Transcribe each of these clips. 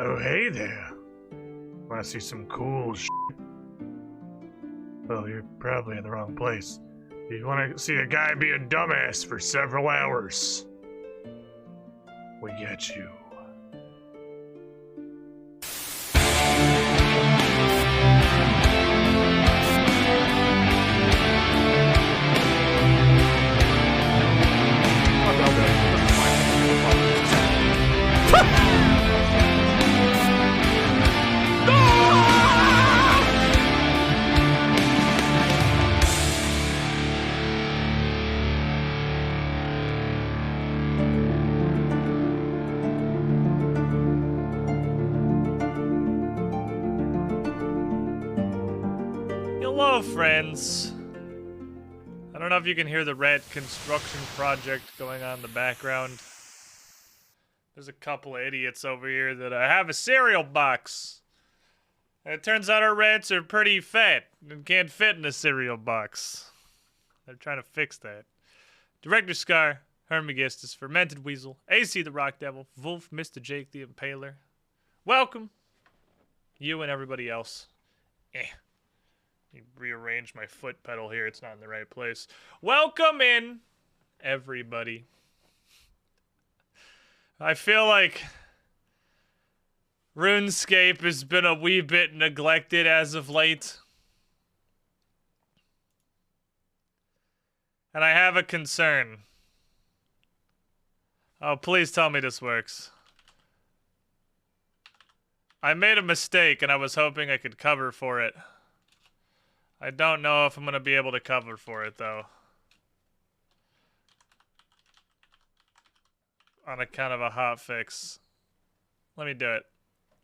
Oh, hey there. Want to see some cool shit? Well, you're probably in the wrong place. You want to see a guy be a dumbass for several hours. We get you. Hello, friends. I don't know if you can hear the red construction project going on in the background. There's a couple of idiots over here that have a cereal box. And it turns out our rats are pretty fat and can't fit in a cereal box. They're trying to fix that. Director Scar, Hermagistus, Fermented Weasel, AC the Rock Devil, Wolf, Mr. Jake the Impaler. Welcome. You and everybody else. Rearrange my foot pedal here. It's not in the right place. Welcome in, everybody. I feel like RuneScape has been a wee bit neglected as of late. And I have a concern. Oh, please tell me this works. I made a mistake and I was hoping I could cover for it. I don't know if I'm going to be able to cover for it, though. On account of a hot fix. Let me do it.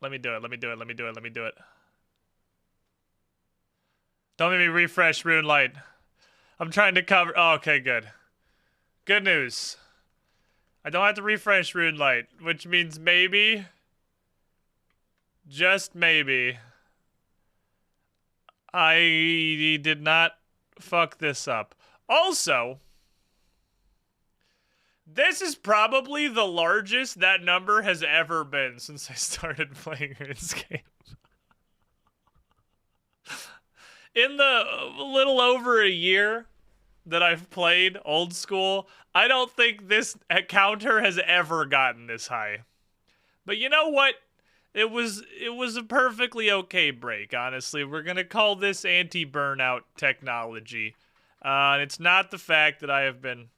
Let me do it. Let me do it. Let me do it. Let me do it. Don't make me refresh RuneLite. I'm trying to cover... Oh, okay, good. Good news. I don't have to refresh RuneLite, which means maybe... Just maybe... I did not fuck this up. Also, this is probably the largest that number has ever been since I started playing RuneScape. In the little over a year that I've played old school, I don't think this counter has ever gotten this high. But you know what? It was a perfectly okay break, honestly. We're going to call this anti-burnout technology. And it's not the fact that I have been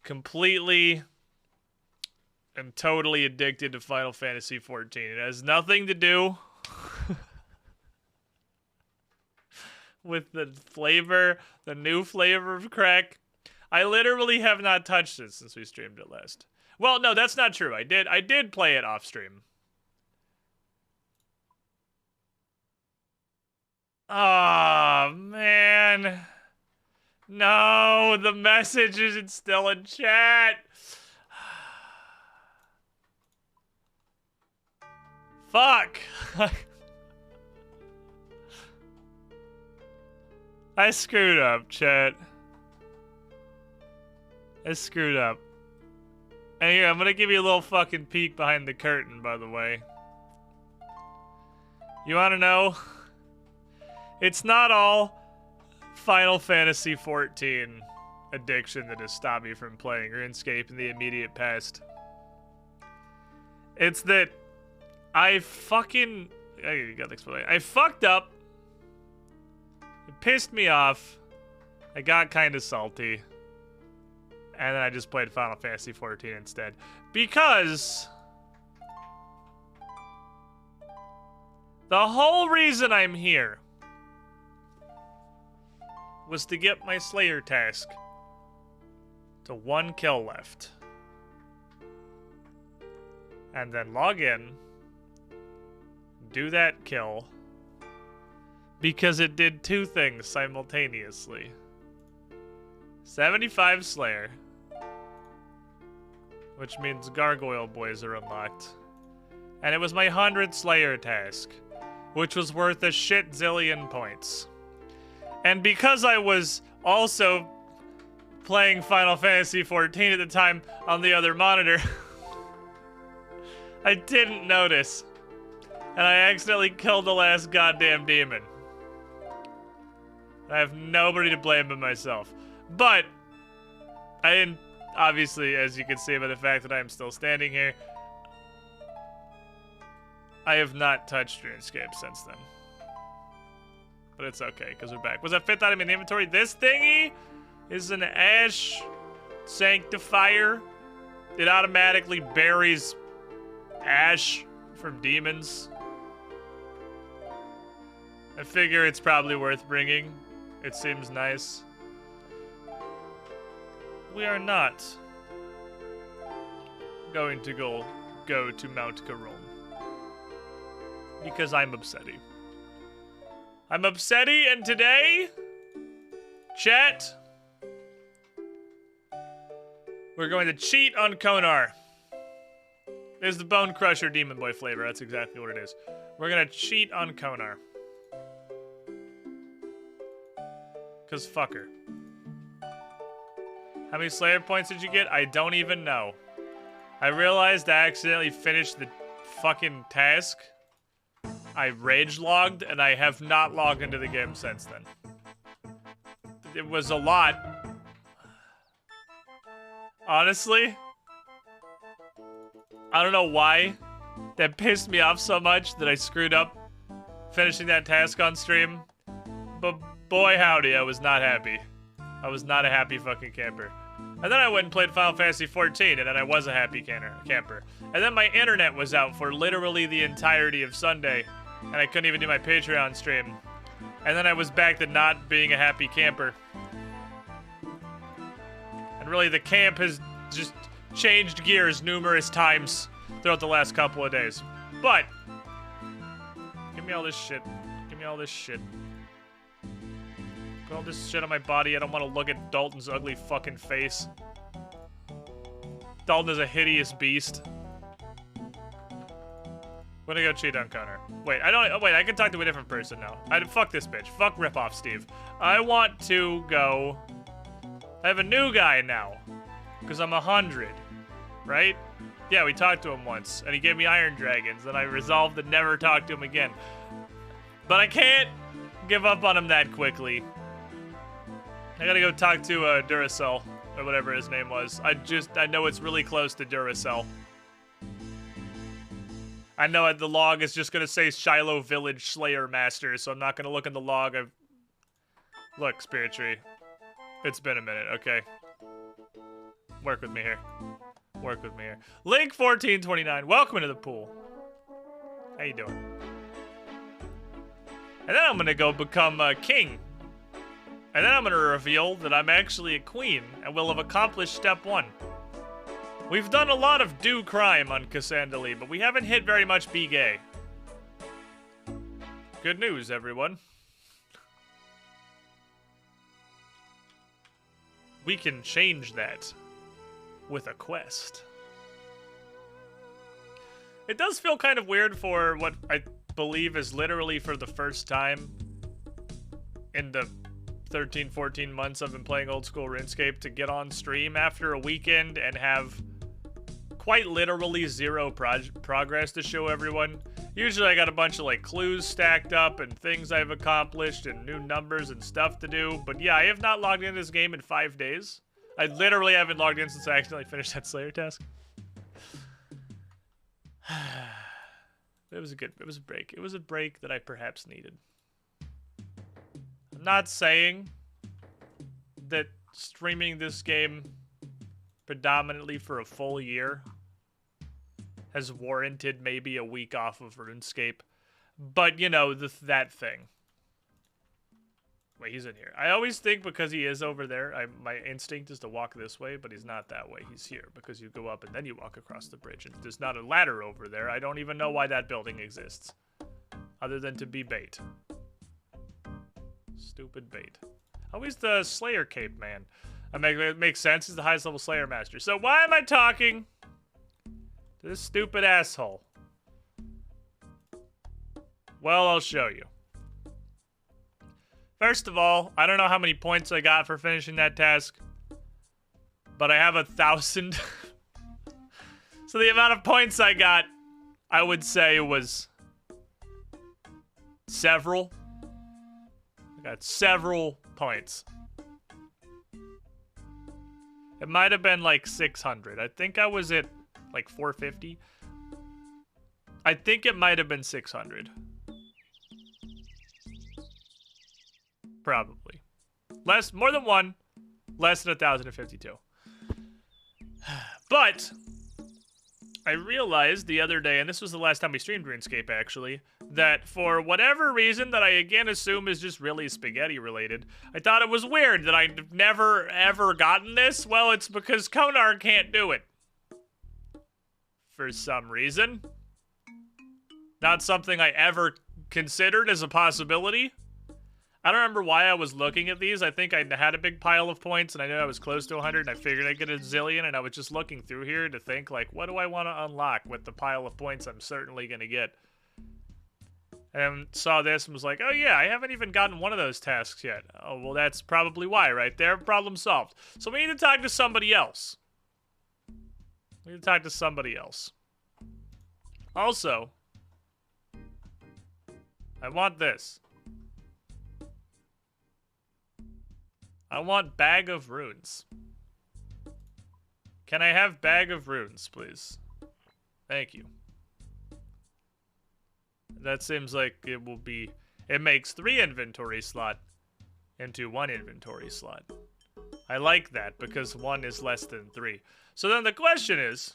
completely and totally addicted to Final Fantasy XIV. It has nothing to do with the flavor, the new flavor of crack. I literally have not touched this since we streamed it last. Well, no, that's not true. I did play it off stream. Oh, man. No, the message isn't still in chat. Fuck. I screwed up, chat. I screwed up. And here, I'm gonna give you a little fucking peek behind the curtain, by the way. You wanna know? It's not all Final Fantasy XIV addiction that has stopped me from playing RuneScape in the immediate past. It's that I fucked up. It pissed me off. I got kind of salty. And then I just played Final Fantasy XIV instead. Because the whole reason I'm here was to get my Slayer task to 1 kill left. And then log in, do that kill, because it did 2 things simultaneously. 75 Slayer, which means Gargoyle Boys are unlocked. And it was my 100th Slayer task, which was worth a shit zillion points. And because I was also playing Final Fantasy XIV at the time on the other monitor, I didn't notice. And I accidentally killed the last goddamn demon. I have nobody to blame but myself. But, I didn't, obviously, as you can see by the fact that I am still standing here, I have not touched RuneScape since then. But it's okay, because we're back. Was that 5th item in the inventory? This thingy is an Ash Sanctifier. It automatically buries ash from demons. I figure it's probably worth bringing. It seems nice. We are not going to go to Mount Caron. Because I'm upsetty. I'm upsetty, and today, chat, we're going to cheat on Konar. There's the Bone Crusher Demon Boy flavor. That's exactly what it is. We're gonna cheat on Konar. Cause fuck her. How many Slayer points did you get? I don't even know. I realized I accidentally finished the fucking task. I rage logged, and I have not logged into the game since then. It was a lot. Honestly, I don't know why that pissed me off so much that I screwed up finishing that task on stream. But boy howdy, I was not happy. I was not a happy fucking camper. And then I went and played Final Fantasy XIV, and then I was a happy camper. And then my internet was out for literally the entirety of Sunday, and I couldn't even do my Patreon stream. And then I was back to not being a happy camper. And really, the camp has just changed gears numerous times throughout the last couple of days. But, give me all this shit. Give me all this shit. Put all this shit on my body. I don't want to look at Dalton's ugly fucking face. Dalton is a hideous beast. I'm gonna go cheat on Connor. Wait, I can talk to a different person now. Fuck this bitch. Fuck ripoff Steve. I want to go... I have a new guy now. Because I'm 100. Right? Yeah, we talked to him once. And he gave me Iron Dragons. And I resolved to never talk to him again. But I can't give up on him that quickly. I gotta go talk to Duracell. Or whatever his name was. I know it's really close to Duracell. I know the log is just gonna say Shiloh Village Slayer Master, so I'm not gonna look in the log. Look, Spirit Tree. It's been a minute, okay? Work with me here. Work with me here. Link1429, welcome into the pool. How you doing? And then I'm gonna go become a king. And then I'm gonna reveal that I'm actually a queen, and will have accomplished step 1. We've done a lot of do crime on Cassandra, but we haven't hit very much be gay. Good news, everyone. We can change that with a quest. It does feel kind of weird for what I believe is literally for the first time in the 13, 14 months I've been playing old school RuneScape to get on stream after a weekend and have quite literally zero progress to show everyone. Usually I got a bunch of like clues stacked up and things I've accomplished and new numbers and stuff to do. But yeah, I have not logged into this game in 5 days. I literally haven't logged in since I accidentally finished that Slayer task. It was a break. It was a break that I perhaps needed. I'm not saying that streaming this game predominantly for a full year has warranted maybe a week off of RuneScape. But, you know, that thing. Wait, he's in here. I always think because he is over there, my instinct is to walk this way, but he's not that way. He's here because you go up and then you walk across the bridge. And there's not a ladder over there. I don't even know why that building exists. Other than to be bait. Stupid bait. Oh, he's the Slayer Cape Man. It makes sense. He's the highest level Slayer Master. So why am I talking to this stupid asshole? Well, I'll show you. First of all, I don't know how many points I got for finishing that task, but I have 1,000. So the amount of points I got I would say it was several. I got several points. It might have been like 600. I think I was at like 450. I think it might have been 600. Probably. More than one. Less than 1,052. But I realized the other day, and this was the last time we streamed RuneScape actually, that for whatever reason that I again assume is just really spaghetti related, I thought it was weird that I'd never ever gotten this. Well, it's because Konar can't do it. For some reason. Not something I ever considered as a possibility. I don't remember why I was looking at these. I think I had a big pile of points, and I knew I was close to 100, and I figured I'd get a zillion, and I was just looking through here to think, like, what do I want to unlock with the pile of points I'm certainly going to get? And saw this and was like, oh yeah, I haven't even gotten one of those tasks yet. Oh, well, that's probably why, right there. Problem solved. So we need to talk to somebody else. We need to talk to somebody else. Also, I want this. I want Bag of Runes. Can I have Bag of Runes, please? Thank you. That seems like it will be... It makes 3 inventory slot into 1 inventory slot. I like that because 1 is less than 3. So then the question is...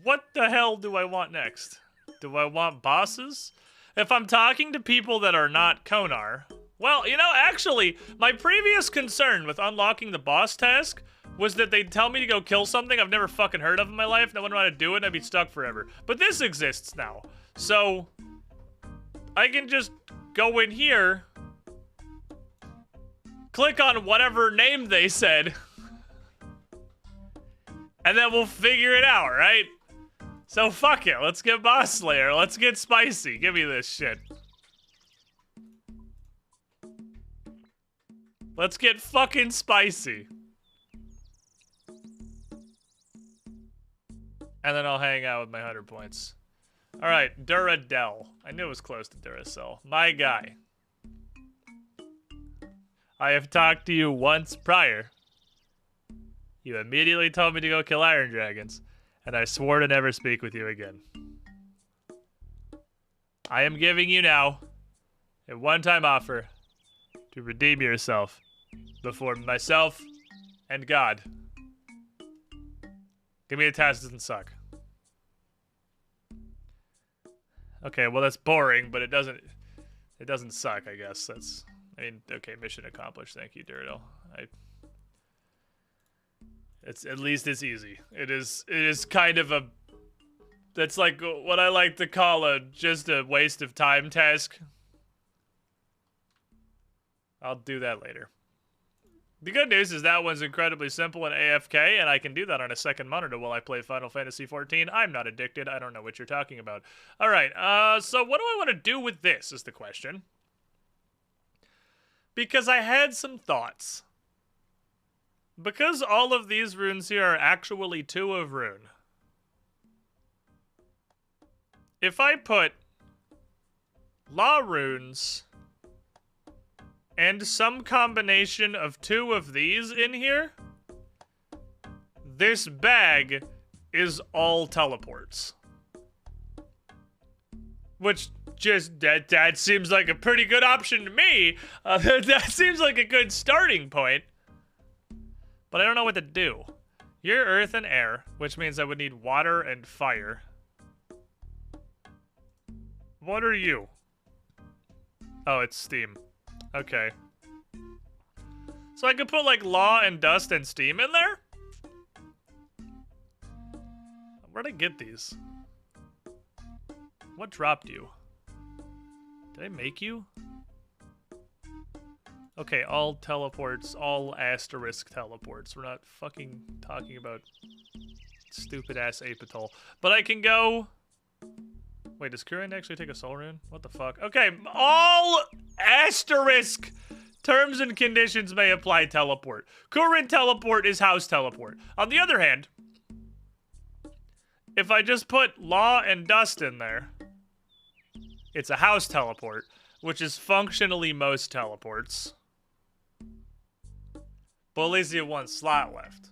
What the hell do I want next? Do I want bosses? If I'm talking to people that are not Konar, well, you know, actually, my previous concern with unlocking the boss task was that they'd tell me to go kill something I've never fucking heard of in my life, no one knew how to do it, and I'd be stuck forever. But this exists now. So, I can just go in here, click on whatever name they said, and then we'll figure it out, right? So fuck it, let's get Boss Slayer, let's get spicy, give me this shit. Let's get fucking spicy. And then I'll hang out with my 100 points. Alright, Duradel. I knew it was close to Duracell. My guy. I have talked to you once prior. You immediately told me to go kill Iron Dragons. And I swore to never speak with you again. I am giving you now a one-time offer to redeem yourself before myself and God. Give me a task that doesn't suck. Okay, well that's boring, but it doesn't suck, I guess. Okay, mission accomplished. Thank you, Duradel. At least it's easy. It is kind of a... That's like what I like to call just a waste of time task. I'll do that later. The good news is that one's incredibly simple and AFK, and I can do that on a second monitor while I play Final Fantasy XIV. I'm not addicted. I don't know what you're talking about. All right, so what do I want to do with this is the question. Because I had some thoughts. Because all of these runes here are actually 2 of rune. If I put law runes and some combination of 2 of these in here, this bag is all teleports. Which just, that seems like a pretty good option to me. That seems like a good starting point. But I don't know what to do. You're earth and air, which means I would need water and fire. What are you? Oh, it's steam. Okay. So I could put like law and dust and steam in there? Where'd I get these? What dropped you? Did I make you? Okay, all teleports, all asterisk teleports. We're not fucking talking about stupid-ass Apatol. But I can go... Wait, does Kurin actually take a soul rune? What the fuck? Okay, all asterisk terms and conditions may apply teleport. Kurin teleport is house teleport. On the other hand, if I just put Law and Dust in there, it's a house teleport, which is functionally most teleports. But at least you have one slot left.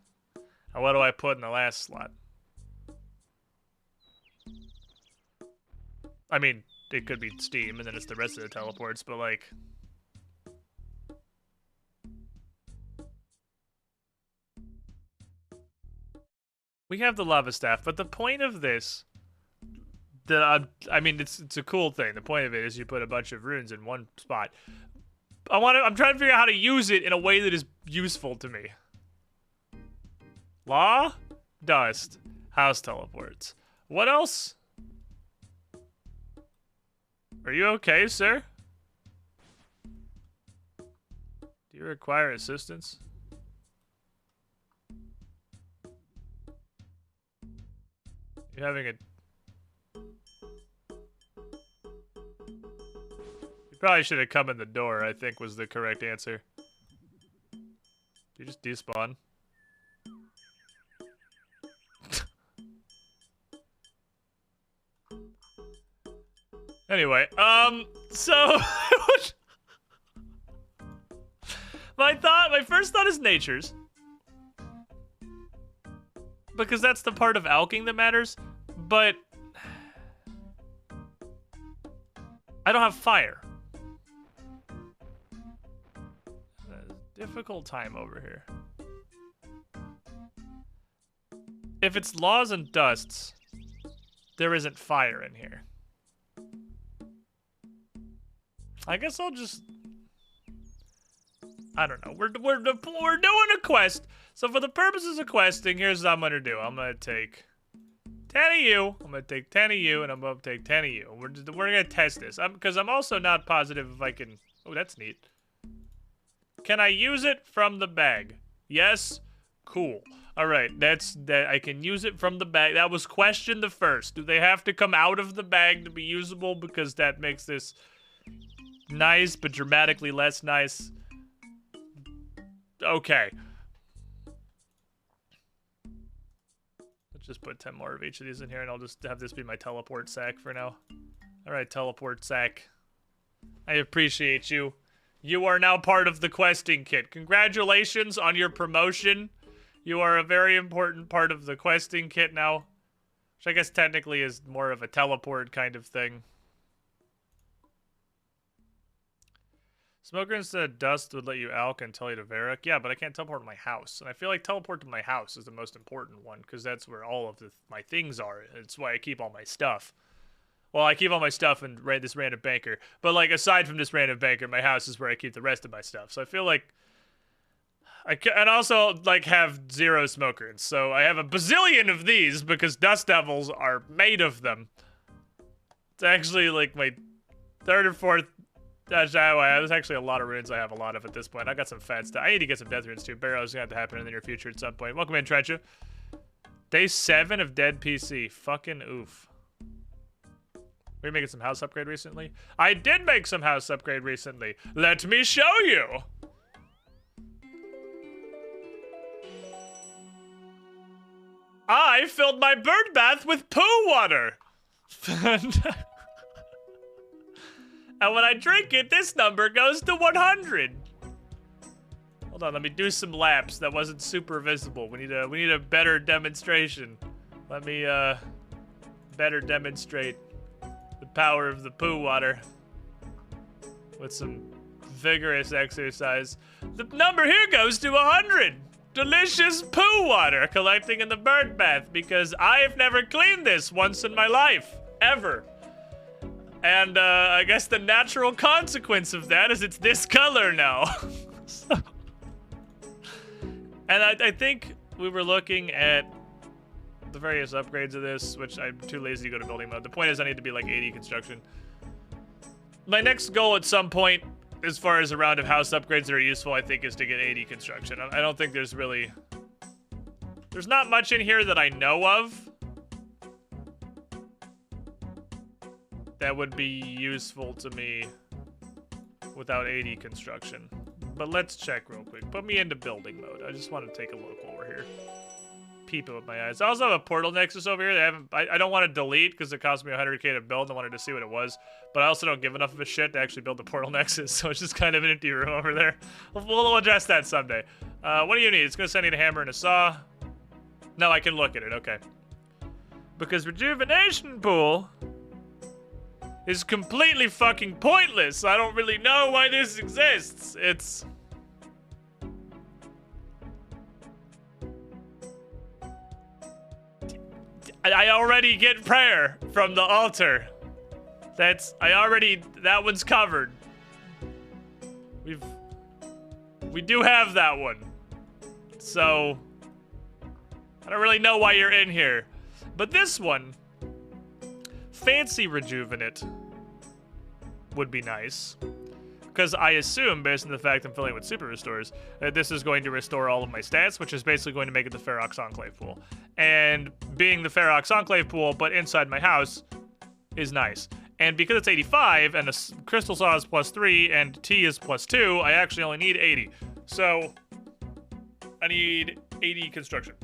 Now what do I put in the last slot? I mean, it could be Steam, and then it's the rest of the teleports, but like... We have the lava staff, but the point of this... I mean, it's a cool thing. The point of it is you put a bunch of runes in one spot. I'm trying to figure out how to use it in a way that is useful to me. Law, Dust, house teleports. What else? Are you okay, sir? Do you require assistance? You're having a... You probably should have come in the door, I think was the correct answer. Did you just despawn? Anyway, so... my first thought is natures. Because that's the part of alching that matters, but... I don't have fire. Difficult time over here. If it's laws and dusts, there isn't fire in here. I guess I'll just... I don't know. We're doing a quest. So for the purposes of questing, here's what I'm going to do. I'm going to take 10 of you. I'm going to take 10 of you, and I'm going to take 10 of you. We're going to test this. Because I'm also not positive if I can... Oh, that's neat. Can I use it from the bag? Yes? Cool. Alright, that. I can use it from the bag. That was question the first. Do they have to come out of the bag to be usable? Because that makes this nice, but dramatically less nice. Okay. Let's just put 10 more of each of these in here, and I'll just have this be my teleport sack for now. Alright, teleport sack. I appreciate you. You are now part of the questing kit. Congratulations on your promotion. You are a very important part of the questing kit now. Which I guess technically is more of a teleport kind of thing. Smoker instead of dust would let you alch and tell you to Varric. Yeah, but I can't teleport to my house. And I feel like teleport to my house is the most important one, because that's where all of my things are. It's why I keep all my stuff. Well, I keep all my stuff in this random banker. But, like, aside from this random banker, my house is where I keep the rest of my stuff. So I feel like... and also, like, have 0 smokers. So I have a bazillion of these because dust devils are made of them. It's actually, like, my 3rd or 4th... There's actually a lot of runes I have a lot of at this point. I got some fat stuff. I need to get some death runes, too. Barrow's gonna have to happen in the near future at some point. Welcome in, Trencha. Day 7 of dead PC. Fucking oof. Were you making some house upgrade recently? I did make some house upgrade recently. Let me show you. I filled my bird bath with poo water. And when I drink it, this number goes to 100. Hold on, let me do some laps. That wasn't super visible. We need a better demonstration. Let me better demonstrate the power of the poo water with some vigorous exercise. The number here goes to 100. Delicious poo water collecting in the bird bath because I've never cleaned this once in my life, ever. And I guess the natural consequence of that is it's this color now. And I think we were looking at the various upgrades of this, which I'm too lazy to go to building mode. The point is I need to be like 80 construction. My next goal at some point, as far as a round of house upgrades that are useful, I think is to get 80 construction. I don't think there's not much in here that I know of that would be useful to me without 80 construction. But let's check real quick. Put me into building mode. I just want to take a look while we're here. people with my eyes. I also have a portal nexus over here that I don't want to delete because it cost me 100k to build. I wanted to see what it was, but I also don't give enough of a shit to actually build a portal nexus, so it's just kind of an empty room over there. We'll address that someday. What do you need? It's gonna send you a hammer and a saw. No, I can look at it. Okay. Because rejuvenation pool is completely fucking pointless. I don't really know why this exists. It's... I already get prayer from the altar. That one's covered. We do have that one. So, I don't really know why you're in here. But this one, fancy rejuvenate would be nice. Because I assume, based on the fact I'm filling it with super restores, that this is going to restore all of my stats, which is basically going to make it the Ferox Enclave pool. And being the Ferox Enclave pool, but inside my house, is nice. And because it's 85, and the Crystal Saw is +3, and T is +2, I actually only need 80. So, I need 80 construction.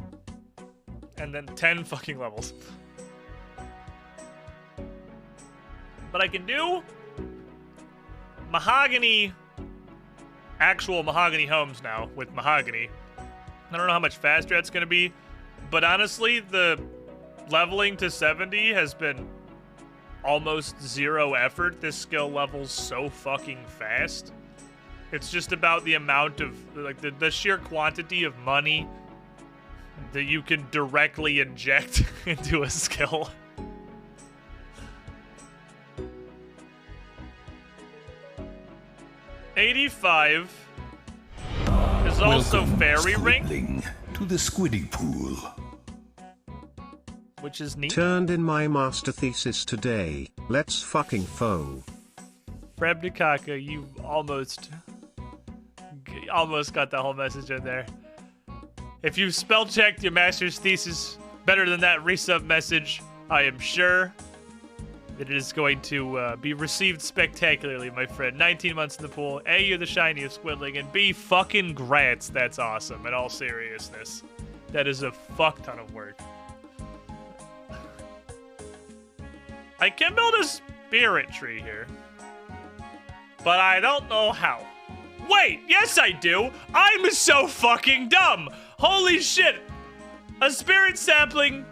And then 10 fucking levels. But I can do mahogany, actual mahogany homes now with mahogany. I don't know how much faster that's gonna be, but honestly, the leveling to 70 has been almost zero effort. This skill level's so fucking fast. It's just about the amount of, like, the sheer quantity of money that you can directly inject into a skill. $85 is also fairy ring to the squiddy pool, which is neat. Turned in my master thesis today. Let's fucking foe. Frebnikaka, you almost got the whole message in there. If you spell checked your master's thesis better than that resub message, I am sure that it is going to be received spectacularly, my friend. 19 months in the pool. A, you're the shiniest squidling, and B, fucking grats. That's awesome, in all seriousness. That is a fuck ton of work. I can build a spirit tree here, but I don't know how. Wait, yes I do! I'm so fucking dumb! Holy shit! A spirit sapling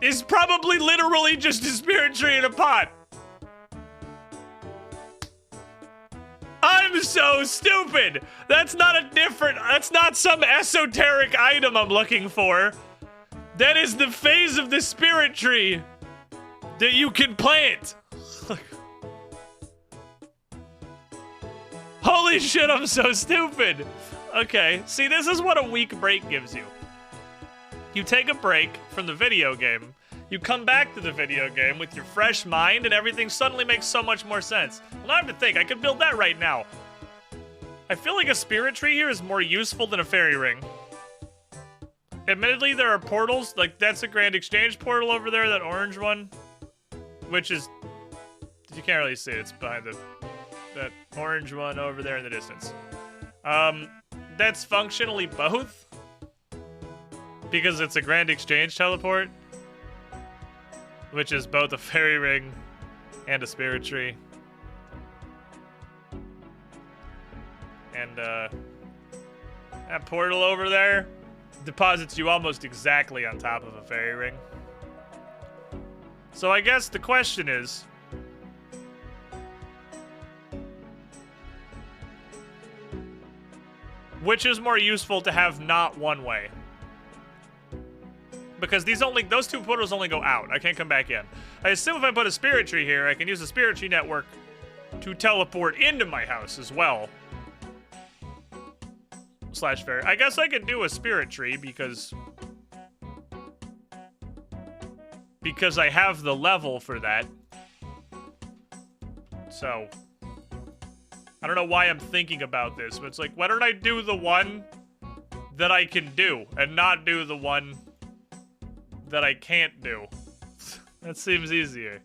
is probably literally just a spirit tree in a pot. I'm so stupid! That's not some esoteric item I'm looking for. That is the phase of the spirit tree that you can plant. Holy shit, I'm so stupid. Okay, see, this is what a week break gives you. You take a break from the video game, you come back to the video game with your fresh mind, and everything suddenly makes so much more sense. Well, now I have to think, I could build that right now. I feel like a spirit tree here is more useful than a fairy ring. Admittedly, there are portals, like that's a Grand Exchange portal over there, that orange one, which is, you can't really see it, it's behind that orange one over there in the distance. That's functionally both, because it's a Grand Exchange teleport, which is both a fairy ring and a spirit tree. And that portal over there deposits you almost exactly on top of a fairy ring. So I guess the question is, which is more useful to have not one way? Because those two portals only go out. I can't come back in. I assume if I put a spirit tree here, I can use the spirit tree network to teleport into my house as well. Slash fairy. I guess I could do a spirit tree because I have the level for that. So I don't know why I'm thinking about this, but it's like, why don't I do the one that I can do and not do the one that I can't do? That seems easier.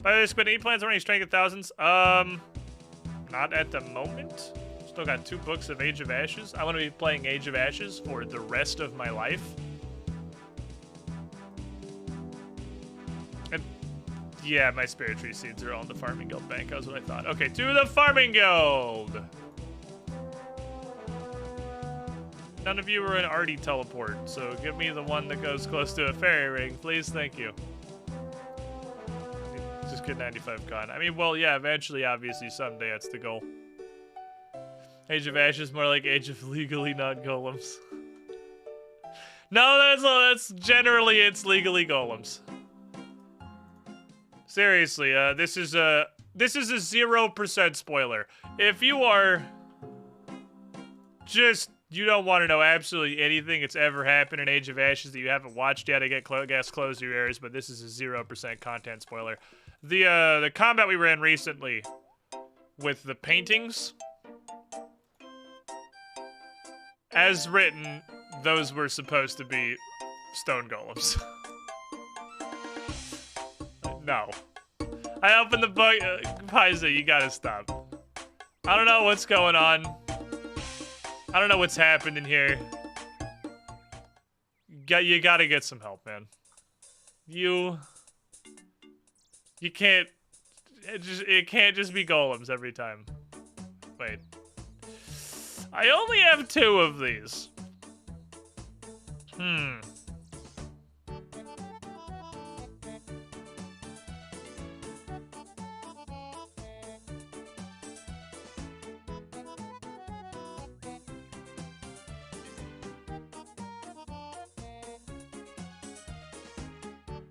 By the way, Squid, any plans on any strength of thousands? Not at the moment. Just still got 2 books of Age of Ashes. I want to be playing Age of Ashes for the rest of my life. And yeah, my spirit tree seeds are all in the farming guild bank. That's what I thought. Okay, to the farming guild. None of you are an arty teleport, so give me the one that goes close to a fairy ring, please. Thank you. Just get 95 con. I mean, well, yeah, eventually, obviously, someday that's the goal. Age of Ashes more like Age of Legally Not Golems. No, that's generally it's legally golems. Seriously, this is a 0% spoiler. If you are just you don't want to know absolutely anything that's ever happened in Age of Ashes that you haven't watched yet, I guess close your ears, but this is a 0% content spoiler. The combat we ran recently with the paintings, as written, those were supposed to be stone golems. No. I opened the book. Paiza, you gotta stop. I don't know what's going on. I don't know what's happened in here. You gotta get some help, man. You can't. It can't just be golems every time. Wait. I only have 2 of these.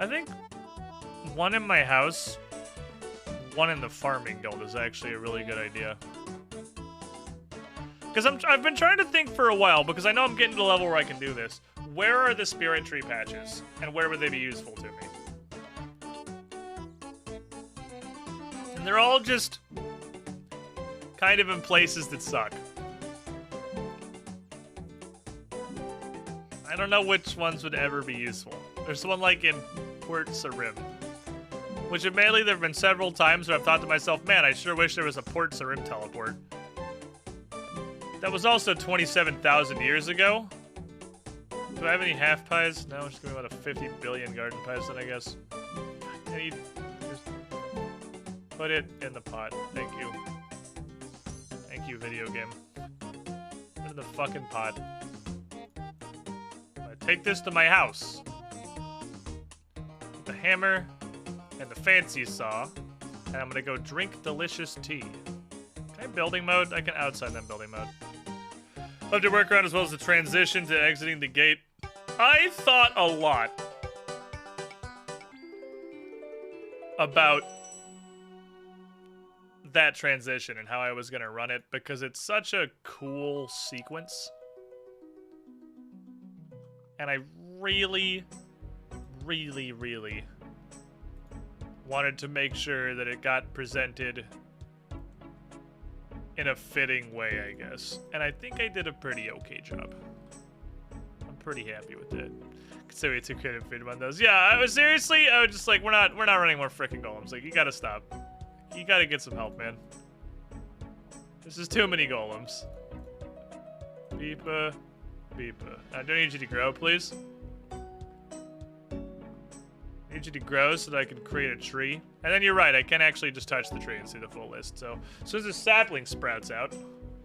I think one in my house, one in the farming guild is actually a really good idea. Because I've been trying to think for a while, because I know I'm getting to the level where I can do this. Where are the spirit tree patches, and where would they be useful to me? And they're all just kind of in places that suck. I don't know which ones would ever be useful. There's one like in Port Sarim, which admittedly there have been several times where I've thought to myself, man, I sure wish there was a Port Sarim teleport. That was also 27,000 years ago. Do I have any half pies? No, I'm just gonna be about a 50 billion garden pies then, I guess. I need just put it in the pot. Thank you. Thank you, video game. Put it in the fucking pot. I take this to my house. With the hammer and the fancy saw, and I'm gonna go drink delicious tea. Can I building mode? I can outside then building mode. Love your workaround as well as the transition to exiting the gate. I thought a lot about that transition and how I was gonna run it because it's such a cool sequence. And I really, really, really wanted to make sure that it got presented in a fitting way, I guess. And I think I did a pretty okay job. I'm pretty happy with it. Considering it's a creative freedom on those. Yeah, I was just like, we're not running more frickin' golems. Like, you gotta stop. You gotta get some help, man. This is too many golems. Beepa, beepa. I don't need you to grow, please. I need you to grow so that I can create a tree. And then you're right, I can actually just touch the tree and see the full list. So as soon as the sapling sprouts out,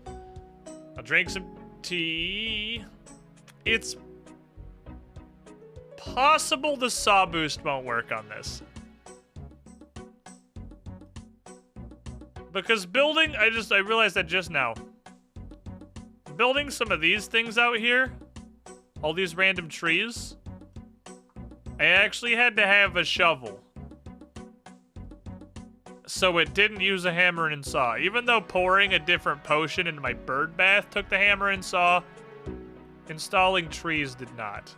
I'll drink some tea. It's possible the saw boost won't work on this. Because building, I realized that just now. Building some of these things out here, all these random trees, I actually had to have a shovel. So it didn't use a hammer and saw. Even though pouring a different potion into my bird bath took the hammer and saw, installing trees did not.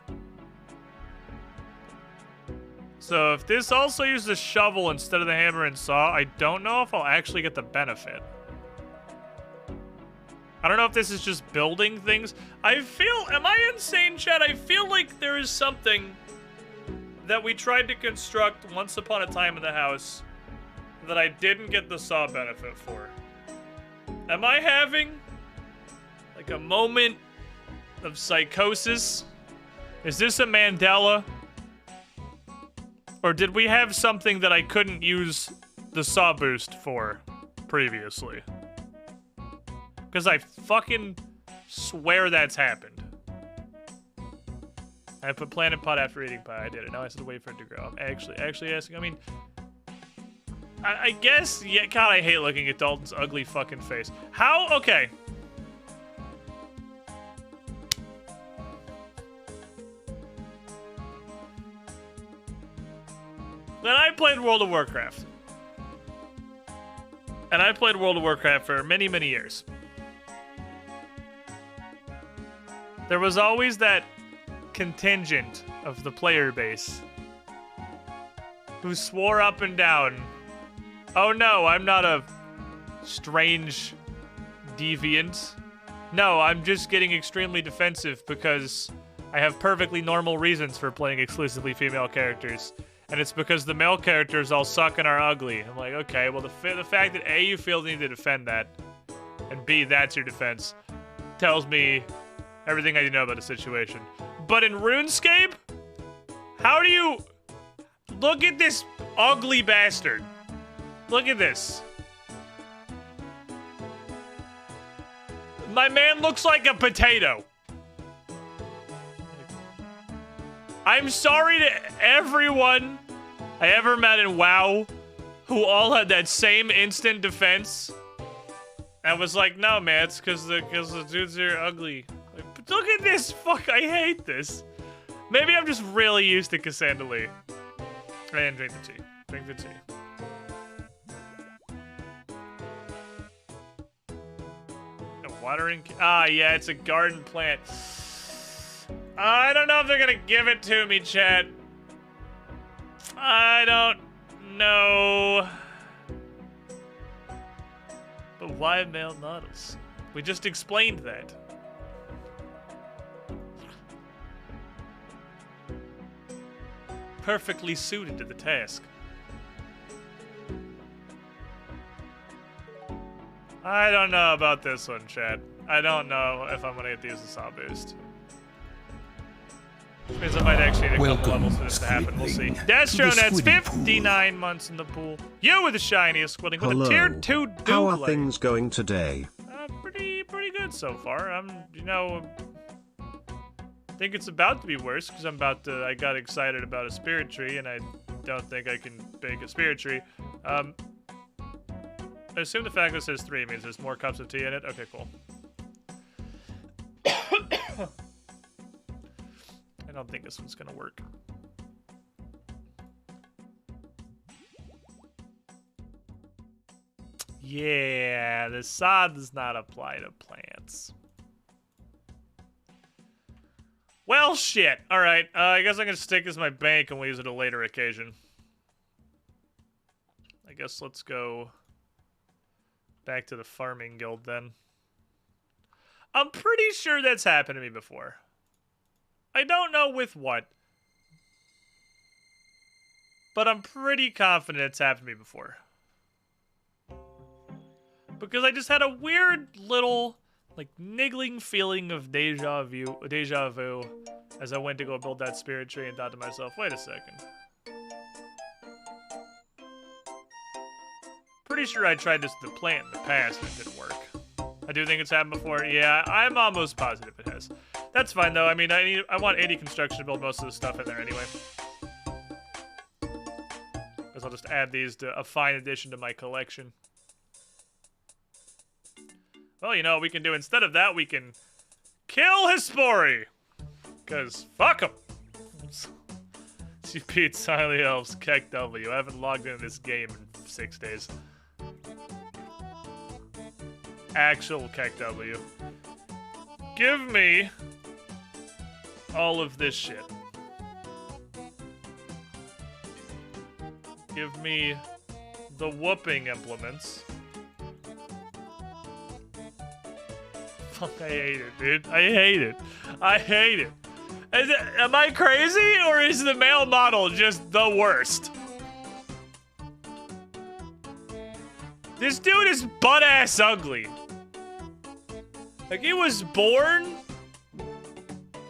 So if this also uses a shovel instead of the hammer and saw, I don't know if I'll actually get the benefit. I don't know if this is just building things. Am I insane, Chad? I feel like there is something that we tried to construct once upon a time in the house that I didn't get the saw benefit for. Am I having Like a moment of psychosis? Is this a Mandela? Or did we have something that I couldn't use the saw boost for previously? Because I fucking swear that's happened. I put planet pot after eating pie. I did it. Now I have to wait for it to grow. I'm actually asking. I mean, I guess, yeah, God, I hate looking at Dalton's ugly fucking face. How? Okay. Then I played World of Warcraft. And I played World of Warcraft for many, many years. There was always that contingent of the player base who swore up and down, oh no, I'm not a strange deviant. No, I'm just getting extremely defensive because I have perfectly normal reasons for playing exclusively female characters. And it's because the male characters all suck and are ugly. I'm like, okay, well the fact that A, you feel the need to defend that, and B, that's your defense, tells me everything I need to know about the situation. But in RuneScape, how do you... Look at this ugly bastard. Look at this. My man looks like a potato. I'm sorry to everyone I ever met in WoW who all had that same instant defense. I was like, no, man, it's because the dudes are ugly. Like, but look at this. Fuck, I hate this. Maybe I'm just really used to Cassandra Lee. And drink the tea. Drink the tea. A watering... Ah, yeah, it's a garden plant. I don't know if they're gonna give it to me, chat. I don't know. But why male models? We just explained that. Perfectly suited to the task. I don't know about this one, chat. I don't know if I'm gonna get to use the saw boost. Which means I might actually need a couple levels for this to happen. We'll see. Destronet's 59 months in the pool. You with the shiniest squilling with a tier 2 dude. How are things going today? Pretty good so far. I think it's about to be worse because I got excited about a spirit tree and I don't think I can bake a spirit tree. I assume the fact that it says 3 means there's more cups of tea in it. Okay, cool. I don't think this one's gonna work. Yeah, the saw does not apply to plants. Well, shit. Alright, I guess I'm gonna stick this in my bank and we'll use it at a later occasion. I guess let's go back to the farming guild then. I'm pretty sure that's happened to me before. I don't know with what. But I'm pretty confident it's happened to me before. Because I just had a weird little, like, niggling feeling of deja vu as I went to go build that spirit tree and thought to myself, wait a second. Pretty sure I tried this with the plant in the past and it didn't work. I do think it's happened before. Yeah, I'm almost positive it has. That's fine though. I mean, I want 80 construction to build most of the stuff in there anyway. Guess I'll just add these to a fine addition to my collection. Well, you know what we can do instead of that? We can kill Hispori! Because fuck him! You beat Silent Elves, Keck W. I haven't logged into this game in 6 days. Actual Keck W. Give me all of this shit. Give me the whooping implements. Fuck, I hate it, dude. I hate it. I hate it. Am I crazy, or is the male model just the worst? This dude is butt-ass ugly. Like, he was born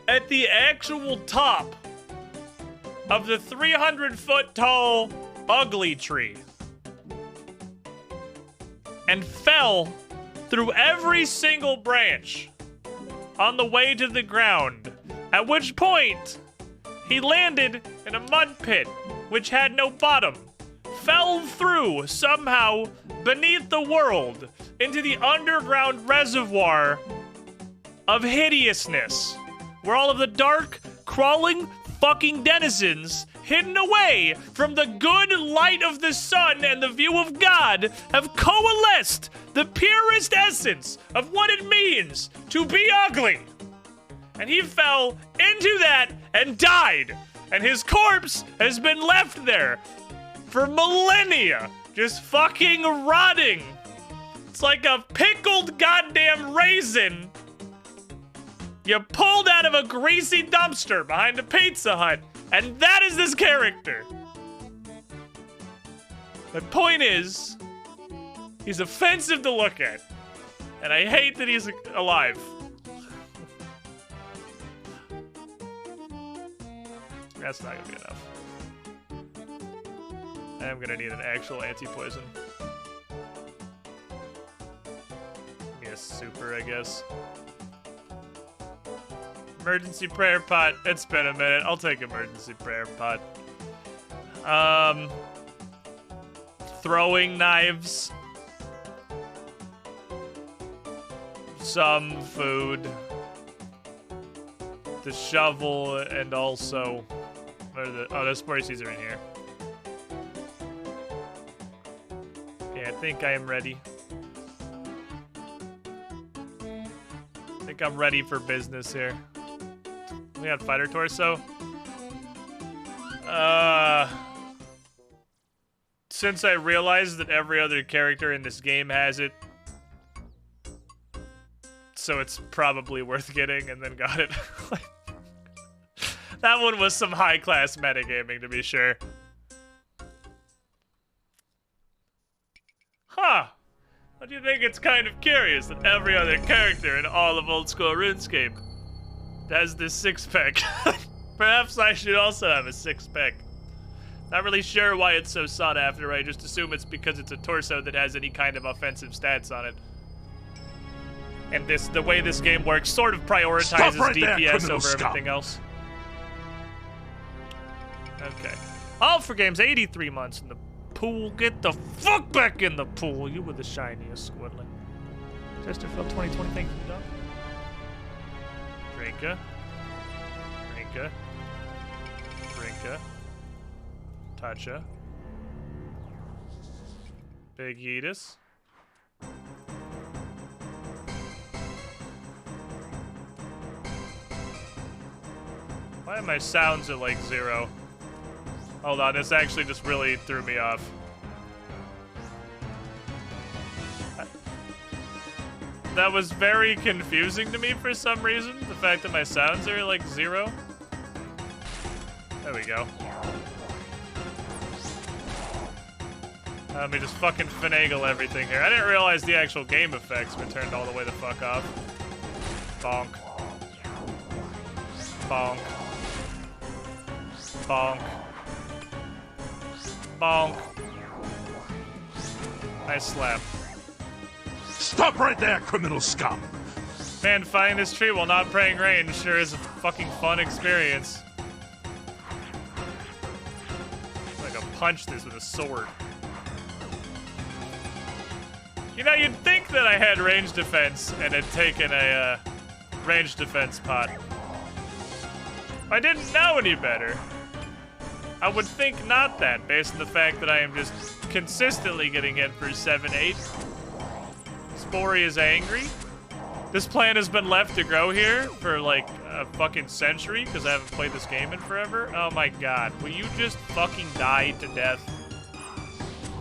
at the actual top of the 300-foot tall ugly tree and fell through every single branch on the way to the ground, at which point he landed in a mud pit which had no bottom, fell through somehow beneath the world into the underground reservoir of hideousness, where all of the dark, crawling fucking denizens, hidden away from the good light of the sun and the view of God, have coalesced the purest essence of what it means to be ugly. And he fell into that and died. And his corpse has been left there for millennia, just fucking rotting. It's like a pickled goddamn raisin you pulled out of a greasy dumpster behind a Pizza Hut. And that is this character. The point is, he's offensive to look at. And I hate that he's alive. That's not gonna be enough. I am gonna need an actual anti-poison. Yes, super, I guess. Emergency prayer pot. It's been a minute. I'll take emergency prayer pot. Throwing knives. Some food. The shovel, and also... the Spices are in here. Yeah, I think I am ready. I think I'm ready for business here. We got fighter torso. Since I realized that every other character in this game has it, so it's probably worth getting, and then got it. That one was some high-class metagaming, to be sure. Huh. Don't you think it's kind of curious that every other character in all of old school RuneScape has this six-pack? Perhaps I should also have a six-pack. Not really sure why it's so sought after. I just assume it's because it's a torso that has any kind of offensive stats on it. And the way this game works sort of prioritizes DPS over everything else. Okay. All for games, 83 months in the pool. Get the fuck back in the pool. You were the shiniest squidling. Chesterfield 2020, thank you, Doc. Drinka. Drinka. Drinka. Tatcha. Big Yeetus. Why are my sounds at like 0? Hold on, this actually just really threw me off. That was very confusing to me for some reason. The fact that my sounds are like 0. There we go. Let me just fucking finagle everything here. I didn't realize the actual game effects were turned all the way the fuck off. Bonk. Bonk. Bonk. Bonk. Nice slap. Stop right there, criminal scum! Man, finding this tree while not praying rain sure is a fucking fun experience. Like a punch this with a sword. You know, you'd think that I had range defense and had taken a range defense pot. If I didn't know any better, I would think not that, based on the fact that I am just consistently getting hit for 7-8. Spory is angry. This plant has been left to grow here for like a fucking century because I haven't played this game in forever. Oh my god, will you just fucking die to death?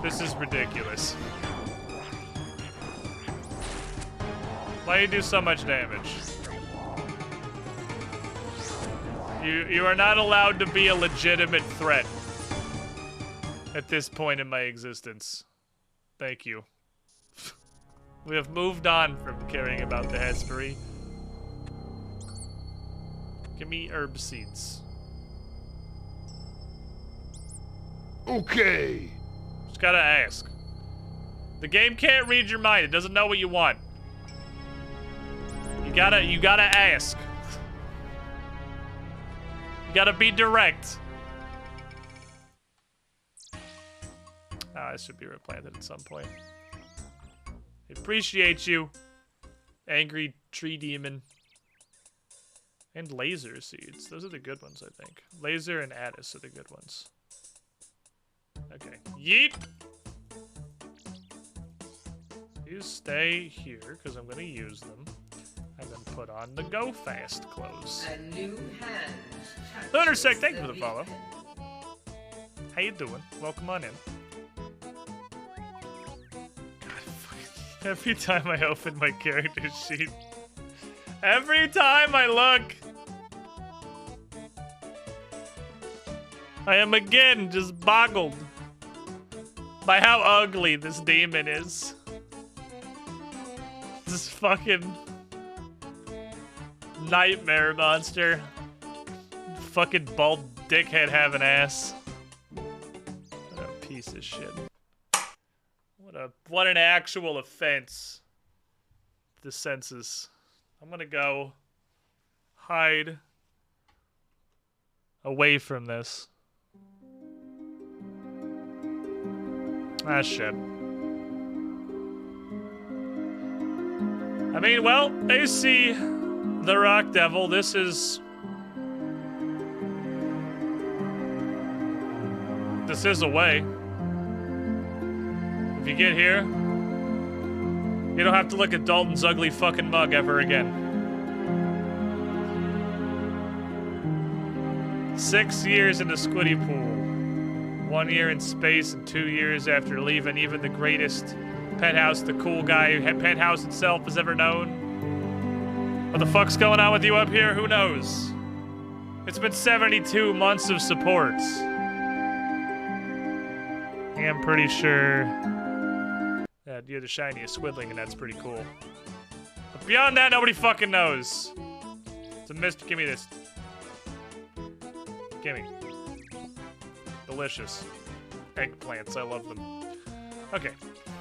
This is ridiculous. Why do you do so much damage? You are not allowed to be a legitimate threat at this point in my existence. Thank you. We have moved on from caring about the Hespery. Give me herb seeds. Okay. Just gotta ask. The game can't read your mind. It doesn't know what you want. You gotta ask. You gotta be direct. Ah, this should be replanted at some point. I appreciate you, angry tree demon. And laser seeds. Those are the good ones, I think. Laser and Addis are the good ones. Okay. Yeet! You stay here, because I'm going to use them. And then put on the Go Fast clothes. A new hand. Lunarsec, thank you for the follow. How you doing? Welcome on in. God, every time I open my character sheet, every time I look, I am again just boggled by how ugly this demon is. This fucking nightmare monster. Fucking bald dickhead having ass. What a piece of shit. What an actual offense. The senses. I'm gonna go hide away from this. Ah, shit. I mean, well, they see the Rock Devil. This is a way. If you get here, you don't have to look at Dalton's ugly fucking mug ever again. 6 years in the Squiddy Pool. 1 year in space and 2 years after leaving even the greatest penthouse the cool guy penthouse itself has ever known. What the fuck's going on with you up here? Who knows? It's been 72 months of support. I'm pretty sure that you're the shiniest Squidling, and that's pretty cool. But beyond that, nobody fucking knows. It's a mist. Give me this. Gimme. Delicious. Eggplants, I love them. Okay,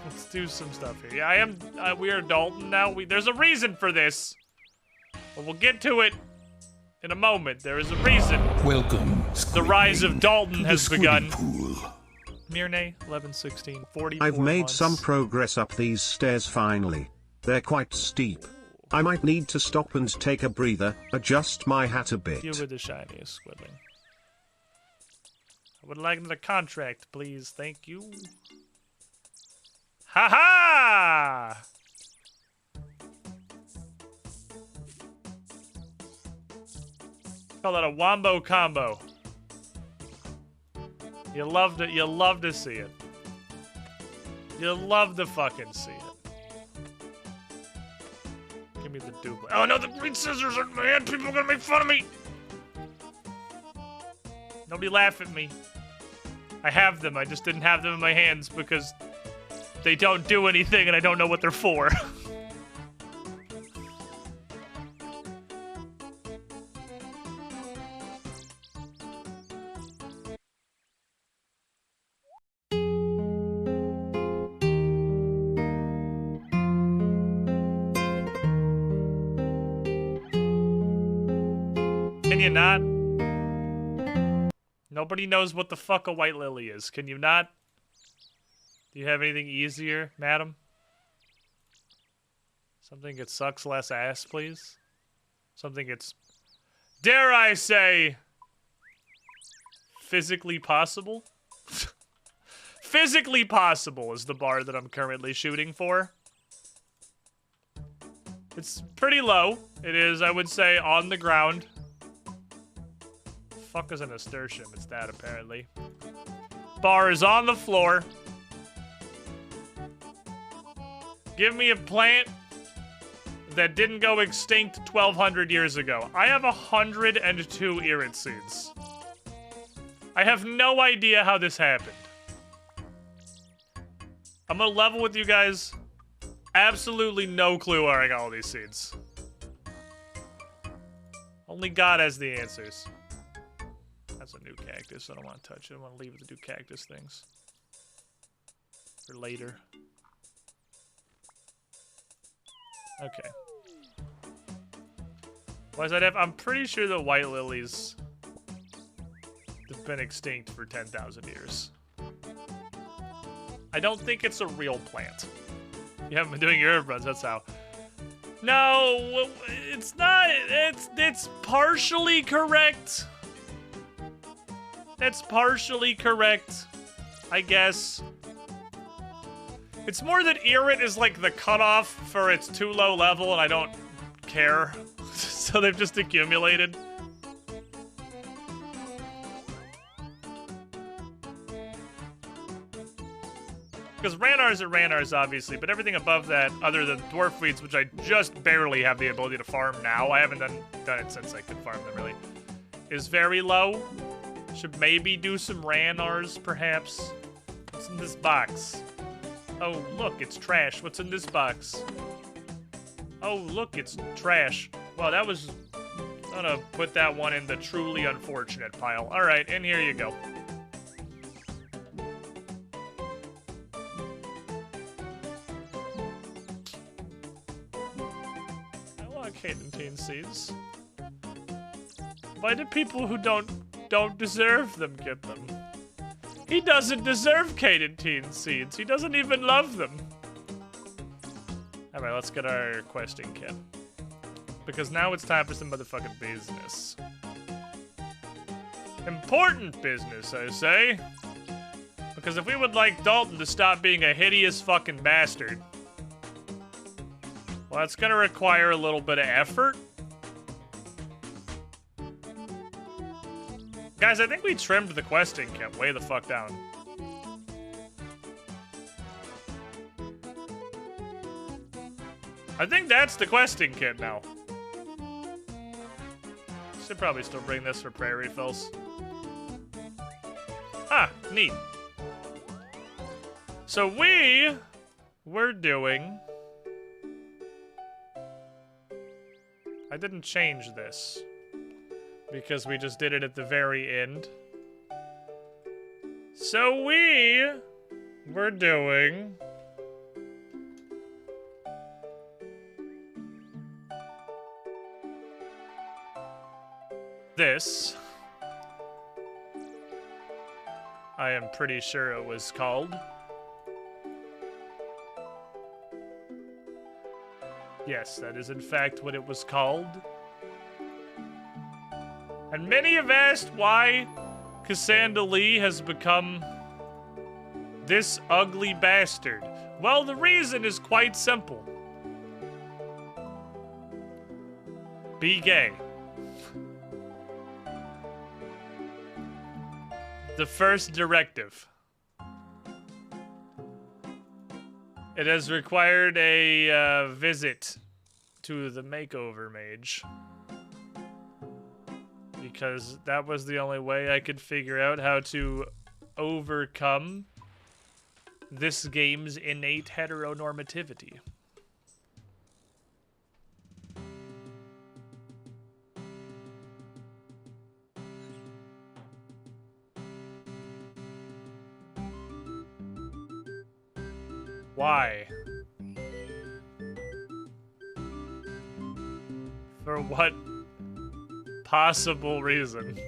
let's do some stuff here. Yeah, we are Dalton now. There's a reason for this. But we'll get to it in a moment. There is a reason. Welcome. The rise of Dalton has begun. Pool. Mirne, 11, 16, 40. I've made some progress up these stairs finally. They're quite steep. I might need to stop and take a breather, adjust my hat a bit. You were the shiniest Squidling. I would like another contract, please. Thank you. Ha ha! Call that a wombo combo. You love to see it. You love to fucking see it. Give me the duplicate. Oh no, the green scissors are in my hand. People are gonna make fun of me. Nobody laugh at me. I have them. I just didn't have them in my hands because they don't do anything and I don't know what they're for. Can you not? Nobody knows what the fuck a white lily is. Can you not? Do you have anything easier, madam? Something that sucks less ass, please? Something that's, dare I say, physically possible? Physically possible is the bar that I'm currently shooting for. It's pretty low. It is, I would say, on the ground. Fuck is a nasturtium? It's that, apparently. Bar is on the floor. Give me a plant that didn't go extinct 1,200 years ago. I have 102 irid seeds. I have no idea how this happened. I'm gonna level with you guys. absolutely no clue where I got all these seeds. Only God has the answers. That's a new cactus. I don't want to touch it. I want to leave the new cactus things for later. Okay. Why does that have? I'm pretty sure the white lilies have been extinct for 10,000 years. I don't think it's a real plant. You haven't been doing your herb runs, that's how. No, it's not. It's partially correct. That's partially correct, I guess. It's more that Irit is like the cutoff for its too low level, and I don't care. So they've just accumulated. Because Ranars are Ranars, obviously, but everything above that, other than Dwarf Weeds, which I just barely have the ability to farm now, I haven't done it since I could farm them, really, is very low. Should maybe do some Ranars, perhaps. What's in this box? Oh, look, it's trash. What's in this box? Oh, look, it's trash. Well, that was... I'm gonna put that one in the truly unfortunate pile. Alright, and here you go. I want cadentine seeds. Why do people who don't deserve them get them? He doesn't deserve cadentine seeds. He doesn't even love them. Alright, let's get our questing kit. Because now it's time for some motherfucking business. Important business, I say. Because if we would like Dalton to stop being a hideous fucking bastard, well, that's gonna require a little bit of effort. Guys, I think we trimmed the questing kit way the fuck down. I think that's the questing kit now. Should probably still bring this for prairie fills. Ah, neat. So we're doing... I didn't change this, because we just did it at the very end. So we're doing... this. I am pretty sure it was called. Yes, that is in fact what it was called. And many have asked why Cassandra Lee has become this ugly bastard. Well, the reason is quite simple. Be gay. The first directive. It has required a visit to the makeover mage. Because that was the only way I could figure out how to overcome this game's innate heteronormativity. Why? For what possible reason?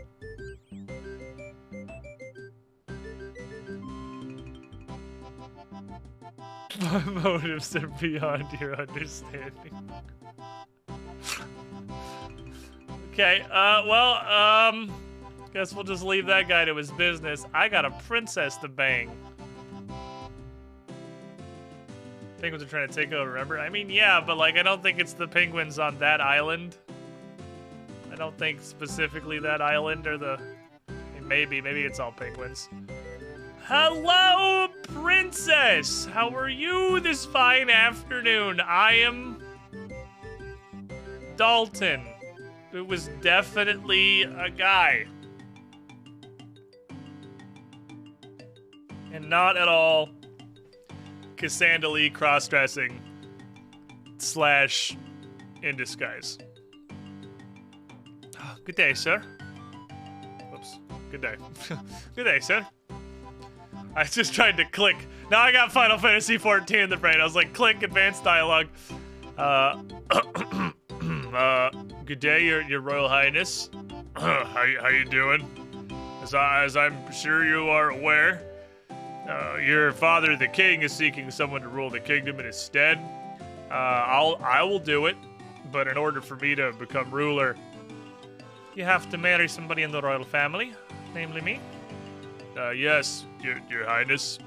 My motives are beyond your understanding. Okay, guess we'll just leave that guy to his business. I got a princess to bang. Penguins are trying to take over, remember? I mean, yeah, but like, I don't think it's the penguins on that island. I don't think specifically that island or the... Maybe it's all penguins. Hello, princess! How are you this fine afternoon? I am... Dalton. It was definitely a guy. And not at all Cassandra Lee cross-dressing slash in disguise. Good day, sir. Oops. Good day. Good day, sir. I just tried to click. Now I got Final Fantasy 14 in the brain. I was like, click advanced dialogue. Good day, your Royal Highness. How you doing? As I'm sure you are aware, your father, the king, is seeking someone to rule the kingdom in his stead. I will do it, but in order for me to become ruler, you have to marry somebody in the royal family, namely me. Yes, your highness.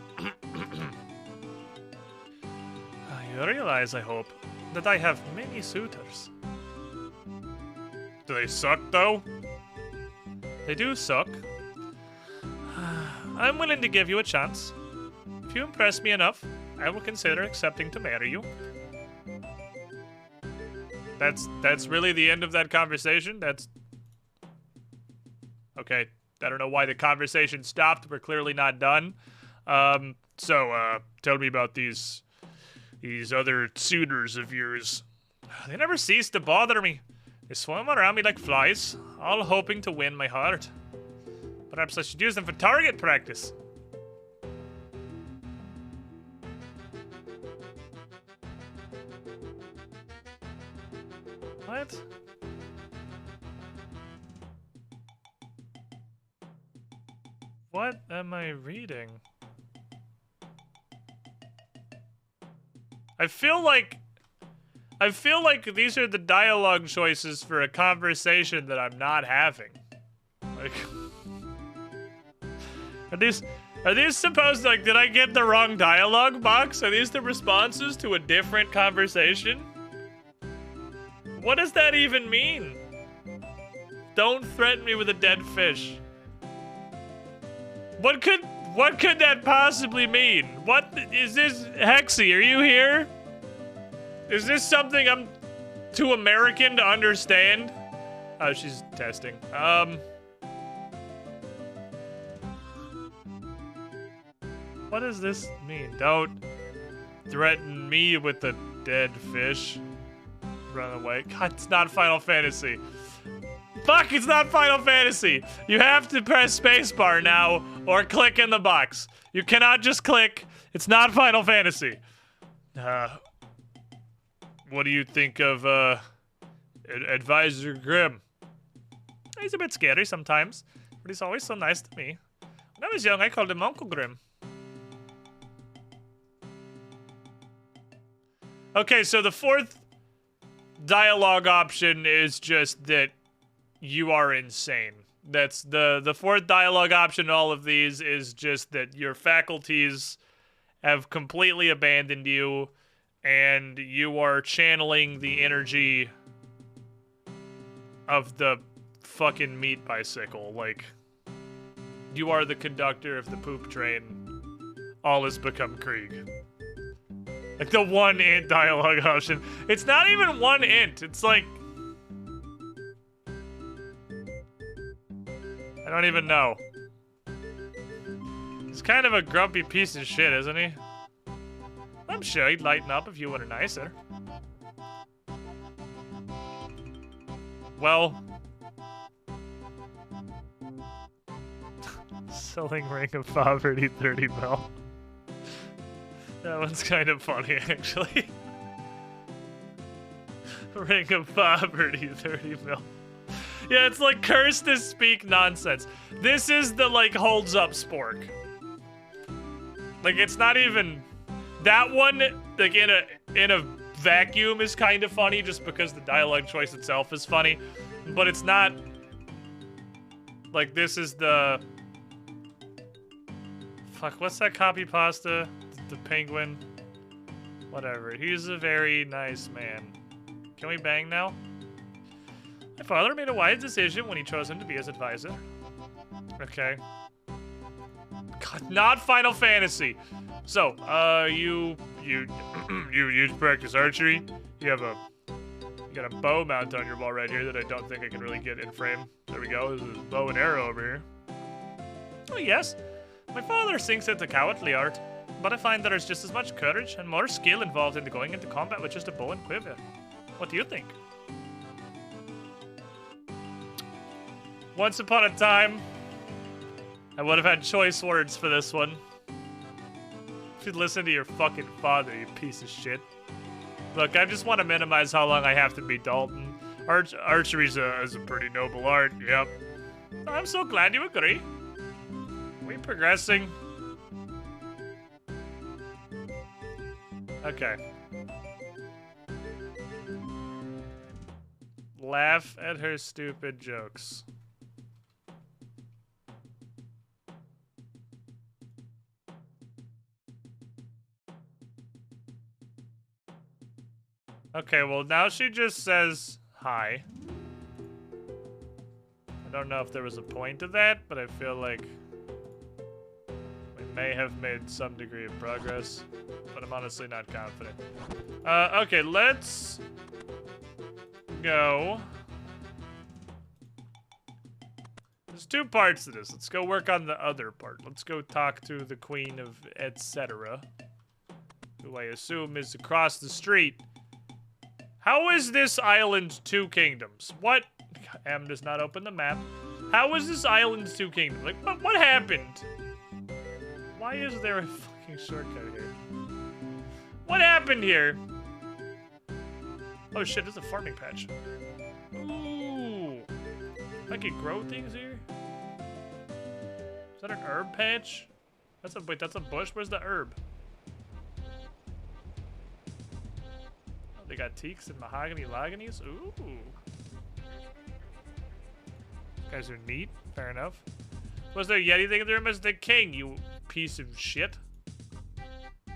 You realize, I hope, that I have many suitors. Do they suck, though? They do suck. I'm willing to give you a chance. If you impress me enough, I will consider accepting to marry you. That's really the end of that conversation? That's... Okay, I don't know why the conversation stopped. We're clearly not done. So, tell me about these other suitors of yours. They never cease to bother me. They swim around me like flies, all hoping to win my heart. Perhaps I should use them for target practice. What? What am I reading? I feel like these are the dialogue choices for a conversation that I'm not having. Like, are these supposed to, like, did I get the wrong dialogue box? Are these the responses to a different conversation? What does that even mean? Don't threaten me with a dead fish. What could that possibly mean? What is this? Hexy, are you here? Is this something I'm too American to understand? Oh, she's testing. What does this mean? Don't threaten me with a dead fish. Run away. God, it's not Final Fantasy. Fuck, it's not Final Fantasy. You have to press spacebar now or click in the box. You cannot just click. It's not Final Fantasy. What do you think of, Advisor Grimm? He's a bit scary sometimes, but he's always so nice to me. When I was young, I called him Uncle Grimm. Okay, so the fourth dialogue option is just that you are insane. That's the fourth dialogue option in all of these is just that your faculties have completely abandoned you and you are channeling the energy of the fucking meat bicycle. Like, you are the conductor of the poop train. All has become Krieg. Like the one int dialogue option. It's not even one int. It's like... I don't even know. He's kind of a grumpy piece of shit, isn't he? I'm sure he'd lighten up if you were nicer. Well... Selling Ring of Poverty 30 mil. That one's kind of funny, actually. Ring of Poverty 30 mil. Yeah, it's like cursed to speak nonsense. This is the, like, holds up spork. Like, it's not even... That one, like, in a vacuum is kind of funny just because the dialogue choice itself is funny. But it's not... Like, this is the... Fuck, what's that copy pasta? The penguin? Whatever. He's a very nice man. Can we bang now? My father made a wise decision when he chose him to be his advisor. Okay. God, not Final Fantasy. So, you practice archery. You got a bow mount on your wall right here that I don't think I can really get in frame. There we go. There's a bow and arrow over here. Oh yes, my father thinks it's a cowardly art. but I find there's just as much courage and more skill involved in going into combat with just a bow and quiver. What do you think? Once upon a time, I would have had choice words for this one. You should listen to your fucking father, you piece of shit. Look, I just want to minimize how long I have to be Dalton. Archery's is a pretty noble art, yep. I'm so glad you agree. Are we progressing? Okay. Laugh at her stupid jokes. Okay, well now she just says hi. I don't know if there was a point to that, but I feel like we may have made some degree of progress, but I'm honestly not confident. Okay, let's go. There's two parts to this. Let's go work on the other part. Let's go talk to the Queen of Etc., who I assume is across the street. How is this island 2 kingdoms? What? M does not open the map. How is this island 2 kingdoms? Like, what happened? Why is there a fucking shortcut here? What happened here? Oh shit, this is a farming patch. Ooh. I can grow things here? Is that an herb patch? Wait, that's a bush? Where's the herb? They got teaks and mahogany loganies. Ooh. These guys are neat. Fair enough. Was there a Yeti thing in the room as the king, you piece of shit?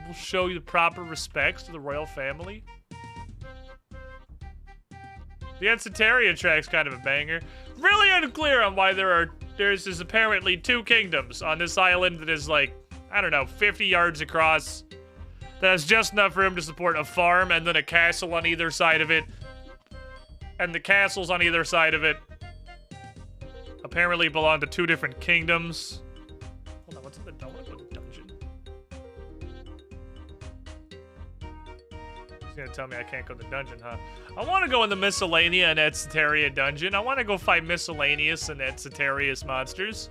We'll show you the proper respects to the royal family. The Ensetaria track's kind of a banger. Really unclear on why there's apparently 2 kingdoms on this island that is like, I don't know, 50 yards across. That has just enough room to support a farm and then a castle on either side of it. And the castles on either side of it apparently belong to 2 different kingdoms. Hold on, what's in the dungeon? He's gonna tell me I can't go to the dungeon, huh? I want to go in the Miscellanea and Ensetaria dungeon. I want to go fight miscellaneous and Ensetaria monsters.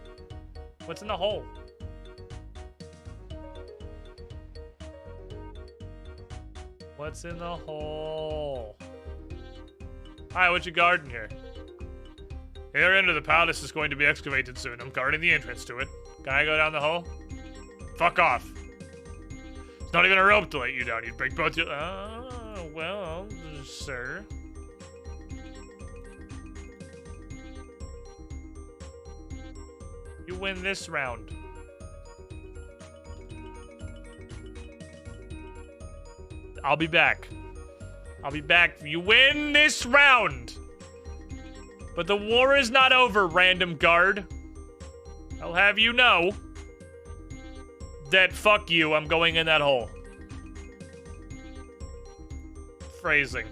What's in the hole? What's in the hole? Hi, what's your garden here? The other end of the palace is going to be excavated soon. I'm guarding the entrance to it. Can I go down the hole? Fuck off. It's not even a rope to let you down. You'd break both your... Oh, well, sir. You win this round. I'll be back. I'll be back. You win this round. But the war is not over, random guard. I'll have you know that fuck you, I'm going in that hole. Phrasing.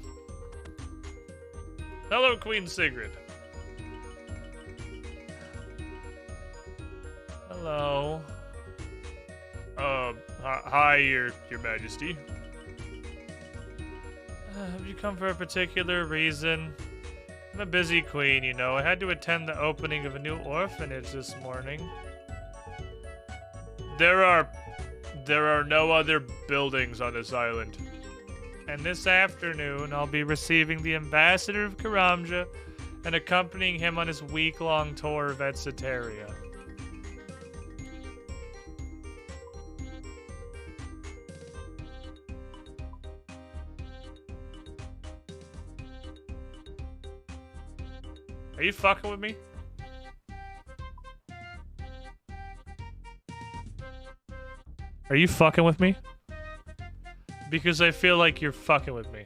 Hello, Queen Sigrid. Hello. Hi, Your Majesty. Have you come for a particular reason? I'm a busy queen, you know. I had to attend the opening of a new orphanage this morning. There are no other buildings on this island. And this afternoon, I'll be receiving the ambassador of Karamja and accompanying him on his week-long tour of Ensetaria. Are you fucking with me? Are you fucking with me? Because I feel like you're fucking with me.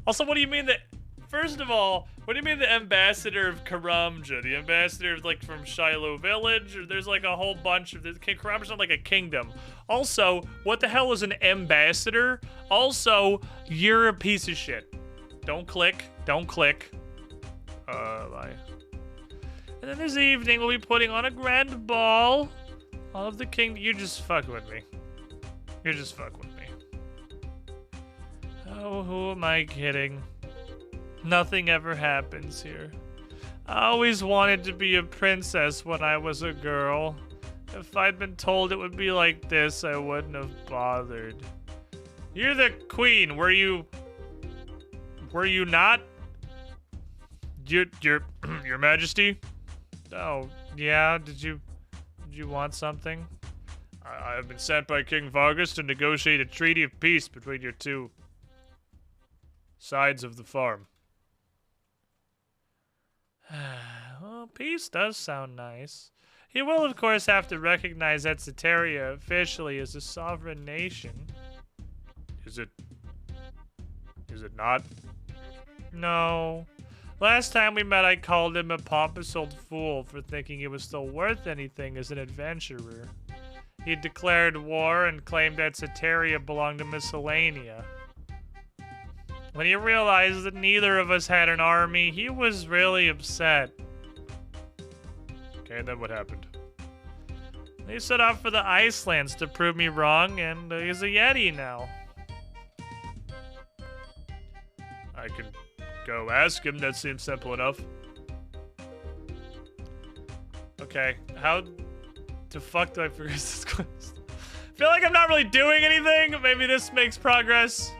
Also, what do you mean that... First of all, what do you mean the ambassador of Karamja? The ambassador of, like, from Shiloh Village? Or there's, like, a whole bunch of... Karamja's not, like, a kingdom. Also, what the hell is an ambassador? Also, you're a piece of shit. Don't click. Don't click. Bye. And then this evening, we'll be putting on a grand ball. All of the king. You just fuck with me. You just fuck with me. Oh, who am I kidding? Nothing ever happens here. I always wanted to be a princess when I was a girl. If I'd been told it would be like this, I wouldn't have bothered. You're the queen. Were you not? Your Majesty? Oh, yeah. Did you want something? I have been sent by King Vargas to negotiate a treaty of peace between your two sides of the farm. Well, peace does sound nice. He will, of course, have to recognize Etceteria officially as a sovereign nation. Is it not? No. Last time we met, I called him a pompous old fool for thinking he was still worth anything as an adventurer. He declared war and claimed Etceteria belonged to Miscellanea. When he realized that neither of us had an army, he was really upset. Okay, and then what happened? He set off for the Icelands to prove me wrong, and he's a Yeti now. I can go ask him, that seems simple enough. Okay, how the fuck do I progress this quest? I feel like I'm not really doing anything. Maybe this makes progress.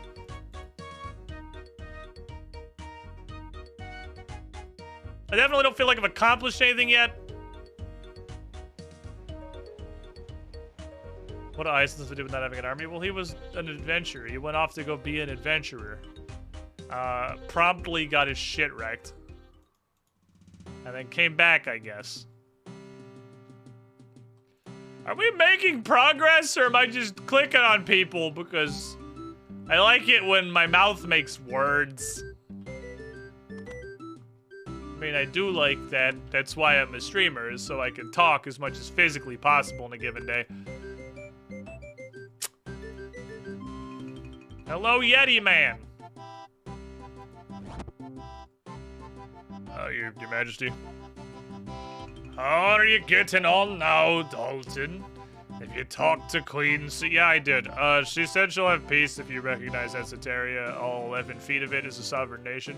I definitely don't feel like I've accomplished anything yet. What do Icelanders do with not having an army? Well, he was an adventurer. He went off to go be an adventurer. Promptly got his shit wrecked. And then came back, I guess. Are we making progress, or am I just clicking on people because I like it when my mouth makes words? I mean, I do like that. That's why I'm a streamer, is so I can talk as much as physically possible in a given day. Hello, Yeti Man. Your Majesty. How are you getting on now, Dalton? Have you talked to Queen? Yeah, I did. She said she'll have peace if you recognize Etceteria, all 11 feet of it, as a sovereign nation.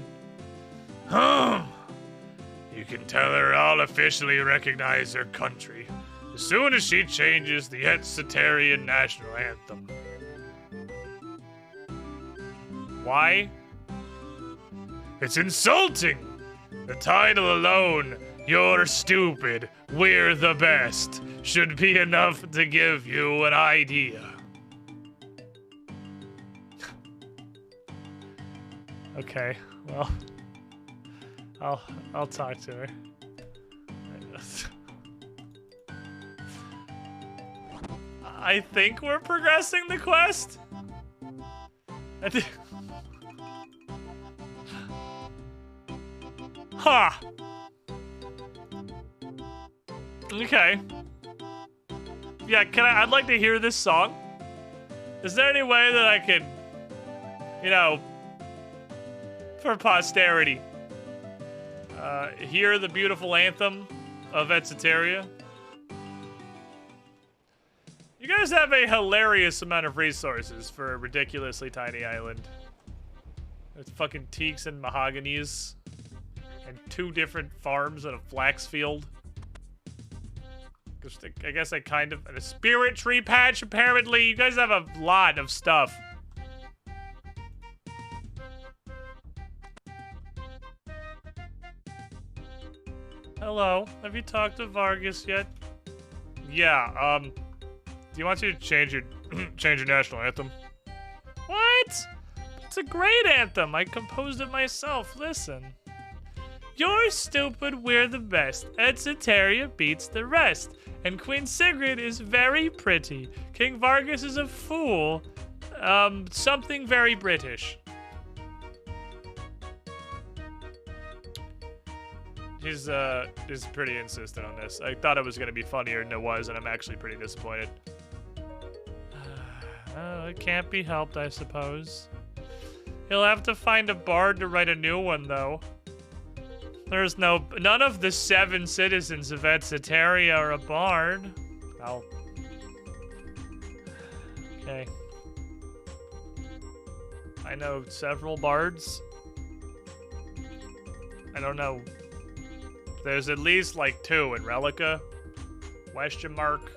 You can tell her I'll officially recognize her country as soon as she changes the Etceterian national anthem. Why? It's insulting! The title alone, "You're stupid, we're the best," should be enough to give you an idea. Okay, well, I'll talk to her. I think we're progressing the quest. Ha! Okay. Yeah, I'd like to hear this song. Is there any way that I could, you know, for posterity, hear the beautiful anthem of Etceteria? You guys have a hilarious amount of resources for a ridiculously tiny island. There's fucking teaks and mahoganies. And 2 different farms and a flax field. I guess I kind of... And a spirit tree patch, apparently. You guys have a lot of stuff. Hello. Have you talked to Vargas yet? Yeah, do you want to change your... change your national anthem? What? It's a great anthem. I composed it myself. Listen. You're stupid, we're the best. Etceteria beats the rest. And Queen Sigrid is very pretty. King Vargas is a fool. Something very British. He's pretty insistent on this. I thought it was gonna be funnier than it was, and I'm actually pretty disappointed. It can't be helped, I suppose. He'll have to find a bard to write a new one, though. There's none of the 7 citizens of Etsetaria are a bard. Oh. Okay. I know several bards. I don't know. There's at least like 2 in Relica. Question mark.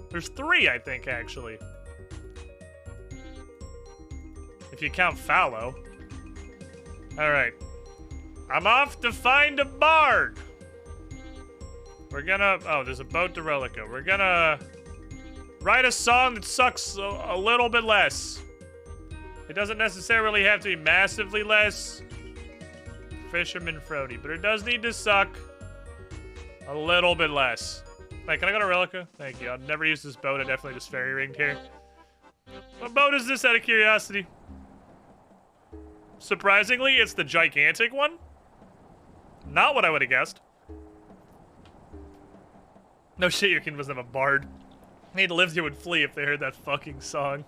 There's 3, I think, actually. If you count Fallow. Alright. I'm off to find a bard! We're gonna... Oh, there's a boat to Relica. We're gonna... write a song that sucks a little bit less. It doesn't necessarily have to be massively less. Fisherman Frody. But it does need to suck a little bit less. Like, can I go to Relica? Thank you. I've never used this boat. I definitely just fairy ringed here. What boat is this, out of curiosity? Surprisingly, it's the gigantic one. Not what I would have guessed. No shit, your kid doesn't have a bard. Native lives here would flee if they heard that fucking song.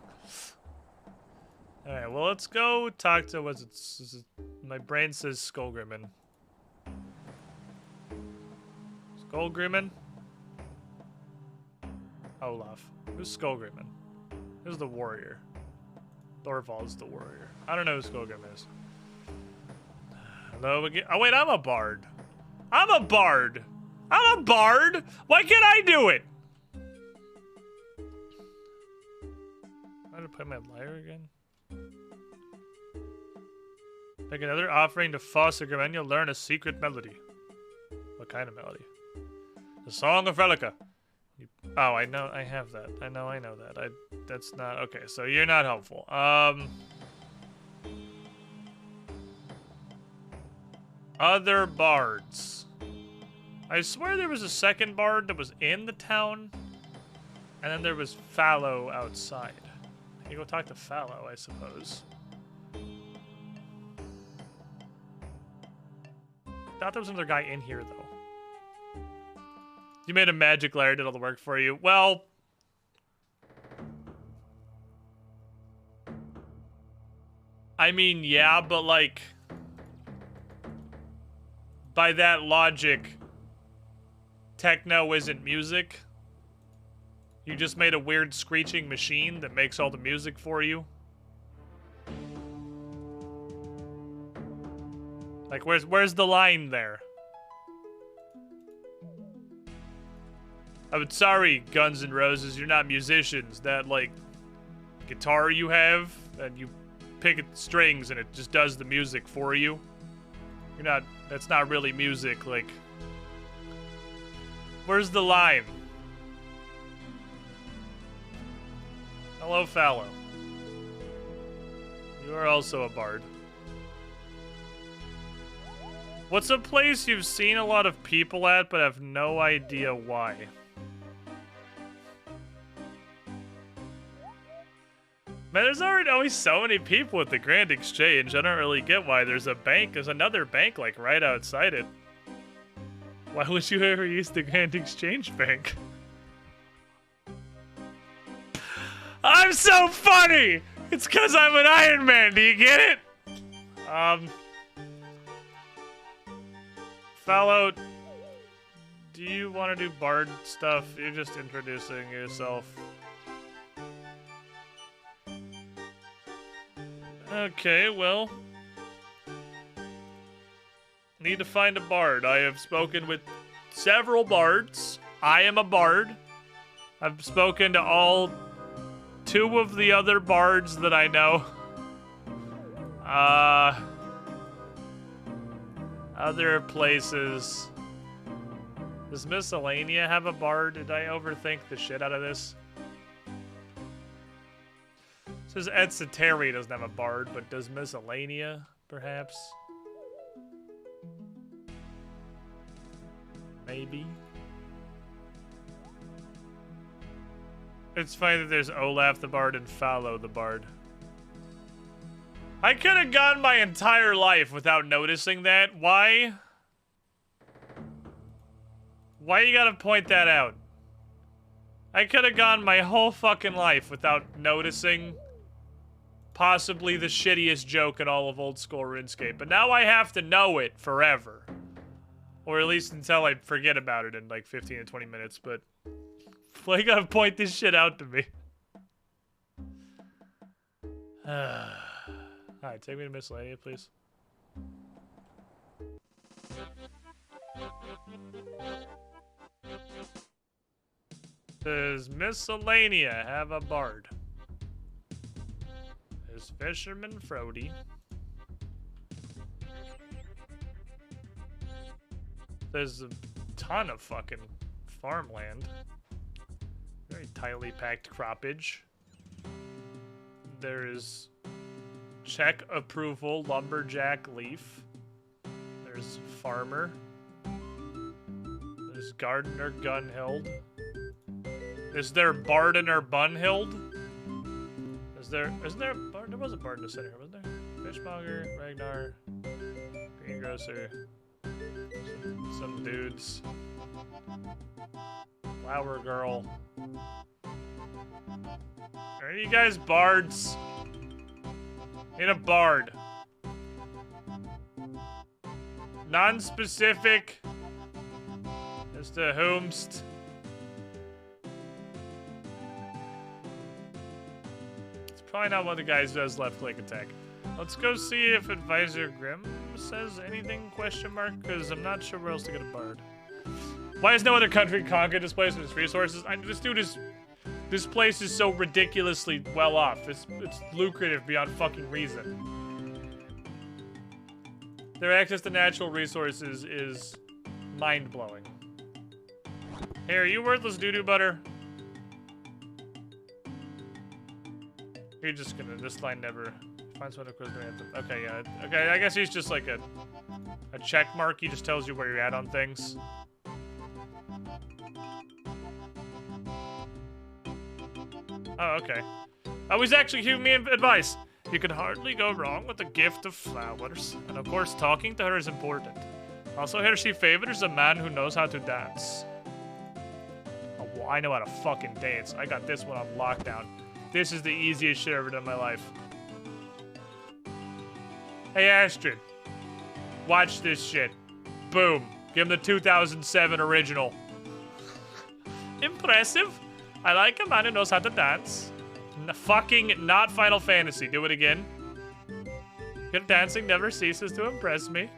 Alright, well, let's go talk to, what's it? My brain says Skullgrimman. Skullgrimman? Olaf. Who's Skullgrimman? Who's the warrior? Thorvald's the warrior. I don't know who Skullgrimman is. Hello again. Oh, wait, I'm a bard. I'm a bard! I'm a bard! Why can't I do it? I'm gonna play my lyre again. Make another offering to Foster and you'll learn a secret melody. What kind of melody? The Song of Relica. Oh, I know, I have that. I know that. That's not, okay, so you're not helpful. Other bards. I swear there was a second bard that was in the town, and then there was Fallow outside. You go talk to Fallow, I suppose. Thought there was another guy in here, though. You made a magic lair, did all the work for you. Well... I mean, yeah, but like... by that logic, techno isn't music. You just made a weird screeching machine that makes all the music for you. Like, where's the line there? I'm sorry, Guns N' Roses, you're not musicians. That, like, guitar you have, and you pick at the strings and it just does the music for you. You're not, that's not really music, like... Where's the line? Hello, Fallow. You are also a bard. What's a place you've seen a lot of people at, but have no idea why? Man, there's already always so many people at the Grand Exchange. I don't really get why. There's a bank. There's another bank, like, right outside it. Why would you ever use the Grand Exchange Bank? I'm so funny! It's because I'm an Iron Man. Do you get it? Fallow, do you want to do bard stuff? You're just introducing yourself. Okay, well... Need to find a bard. I have spoken with several bards. I am a bard. I've spoken to all 2 of the other bards that I know. Other places. Does Miscellanea have a bard? Did I overthink the shit out of this? It says Etsetaria doesn't have a bard, but does Miscellanea, perhaps? Maybe. It's funny that there's Olaf the bard and Fallow the bard. I could have gone my entire life without noticing that. Why? Why you gotta point that out? I could have gone my whole fucking life without noticing possibly the shittiest joke in all of old school RuneScape, but now I have to know it forever. Or at least until I forget about it in like 15 to 20 minutes, but Flay gotta point this shit out to me. Alright, take me to Miscellanea, please. Does Miscellanea have a bard? There's Fisherman Frody. There's a ton of fucking farmland. Very tightly packed croppage. There's check approval lumberjack leaf. There's farmer. There's gardener Gunhild. Is there Bardener Bunhild? Isn't there a bard? There was a bard in the center, wasn't there? Fishmonger, Ragnar, greengrocer, some dudes. Flower girl. Are any of you guys bards? Need a bard. Non-specific as to whomst. It's probably not one of the guys who has left-click attack. Let's go see if Advisor Grimm says anything, question mark, because I'm not sure where else to get a bard. Why has no other country conquered this place with its resources? This place is so ridiculously well off. It's lucrative beyond fucking reason. Their access to natural resources is mind-blowing. Hey, are you worthless doo-doo butter? You're just gonna, this line never finds one to close the anthem. Okay, yeah. Okay, I guess he's just like a check mark. He just tells you where you're at on things. Oh, okay. Oh, he's actually giving me advice. You can hardly go wrong with the gift of flowers. And of course, talking to her is important. Also, here she favors a man who knows how to dance. Oh, well, I know how to fucking dance. I got this one on lockdown. This is the easiest shit I've ever done in my life. Hey, Astrid. Watch this shit. Boom. Give him the 2007 original. Impressive. I like a man who knows how to dance. Fucking not Final Fantasy. Do it again. Your dancing never ceases to impress me.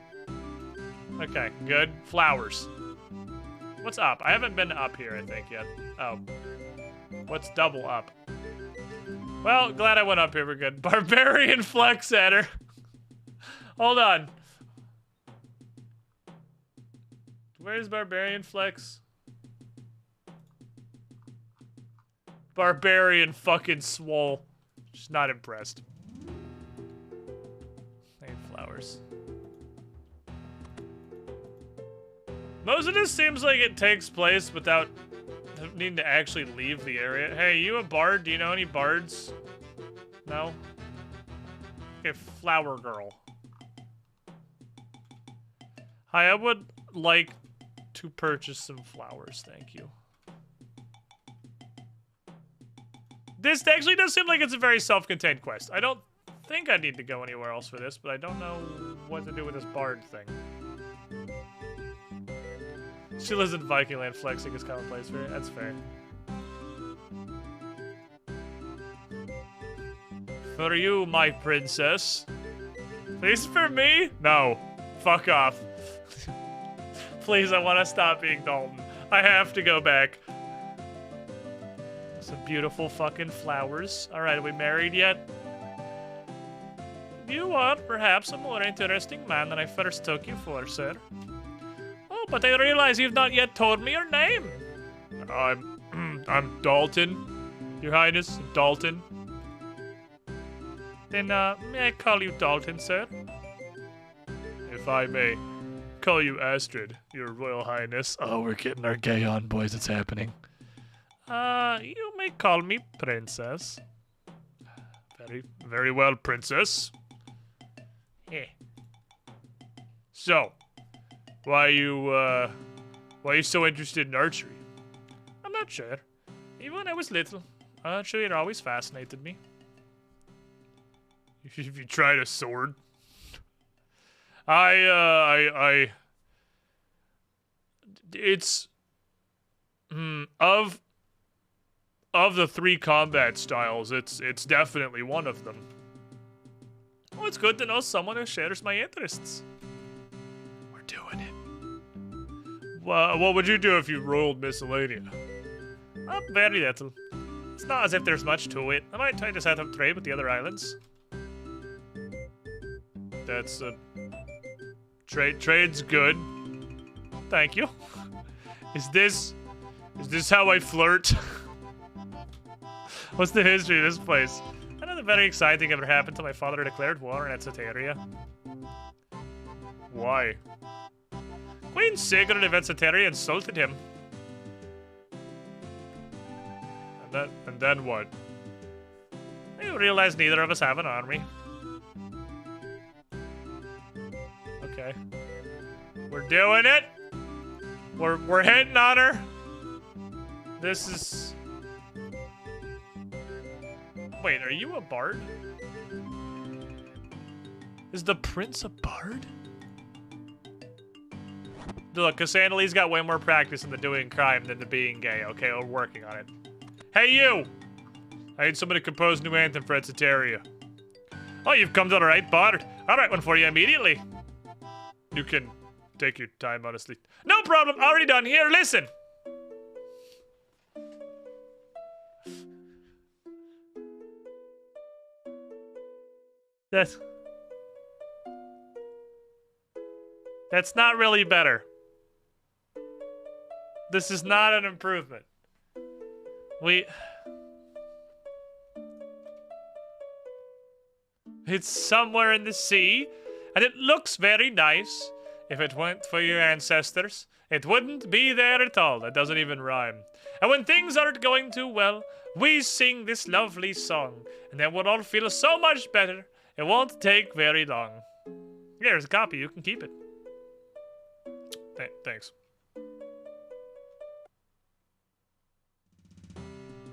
Okay, good. Flowers. What's up? I haven't been up here, I think, yet. Oh. What's double up? Well, glad I went up here. We're good. Barbarian flex at her. Hold on. Where's Barbarian flex? Barbarian fucking swole. Just not impressed. I need flowers. Most of this seems like it takes place without needing to actually leave the area. Hey, you a bard? Do you know any bards? No? Okay, flower girl. Hi, I would like to purchase some flowers, thank you. This actually does seem like it's a very self-contained quest. I don't think I need to go anywhere else for this, but I don't know what to do with this bard thing. She lives in Viking land, flexing is commonplace for her. That's fair. For you, my princess. Please for me? No. Fuck off. Please, I want to stop being Dalton. I have to go back. Some beautiful fucking flowers. Alright, are we married yet? You are perhaps a more interesting man than I first took you for, sir. Oh, but I realize you've not yet told me your name. I'm Dalton. Your Highness, Dalton. Then, may I call you Dalton, sir? If I may call you Astrid, Your Royal Highness. Oh, we're getting our gay on, boys. It's happening. You may call me Princess. Very, very well, Princess. Yeah. So, why are you so interested in archery? I'm not sure. Even when I was little, archery had always fascinated me. If you tried a sword. It's of the 3 combat styles, it's definitely one of them. Well, it's good to know someone who shares my interests. We're doing it. Well, what would you do if you rolled Miscellanea? Very little. It's not as if there's much to it. I might try to set up trade with the other islands. That's trade's good. Thank you. Is this how I flirt? What's the history of this place? Nothing very exciting ever happened till my father declared war in Etceteria. Why? Queen Sigrid of Etceteria insulted him. And then what? You realize neither of us have an army. Okay. We're doing it! We're hitting on her! This is... Wait, are you a bard? Is the prince a bard? Look, Cassandalee's got way more practice in the doing crime than the being gay, okay? We're working on it. Hey, you! I need someone to compose a new anthem for Etceteria. Oh, you've come to the right bard. I'll write one for you immediately. You can take your time, honestly. No problem, already done. Here, listen! That's not really better. This is not an improvement. It's somewhere in the sea, and it looks very nice. If it weren't for your ancestors, it wouldn't be there at all. That doesn't even rhyme. And when things aren't going too well, we sing this lovely song, and then we'll all feel so much better. It won't take very long. Here's a copy. You can keep it. Thanks.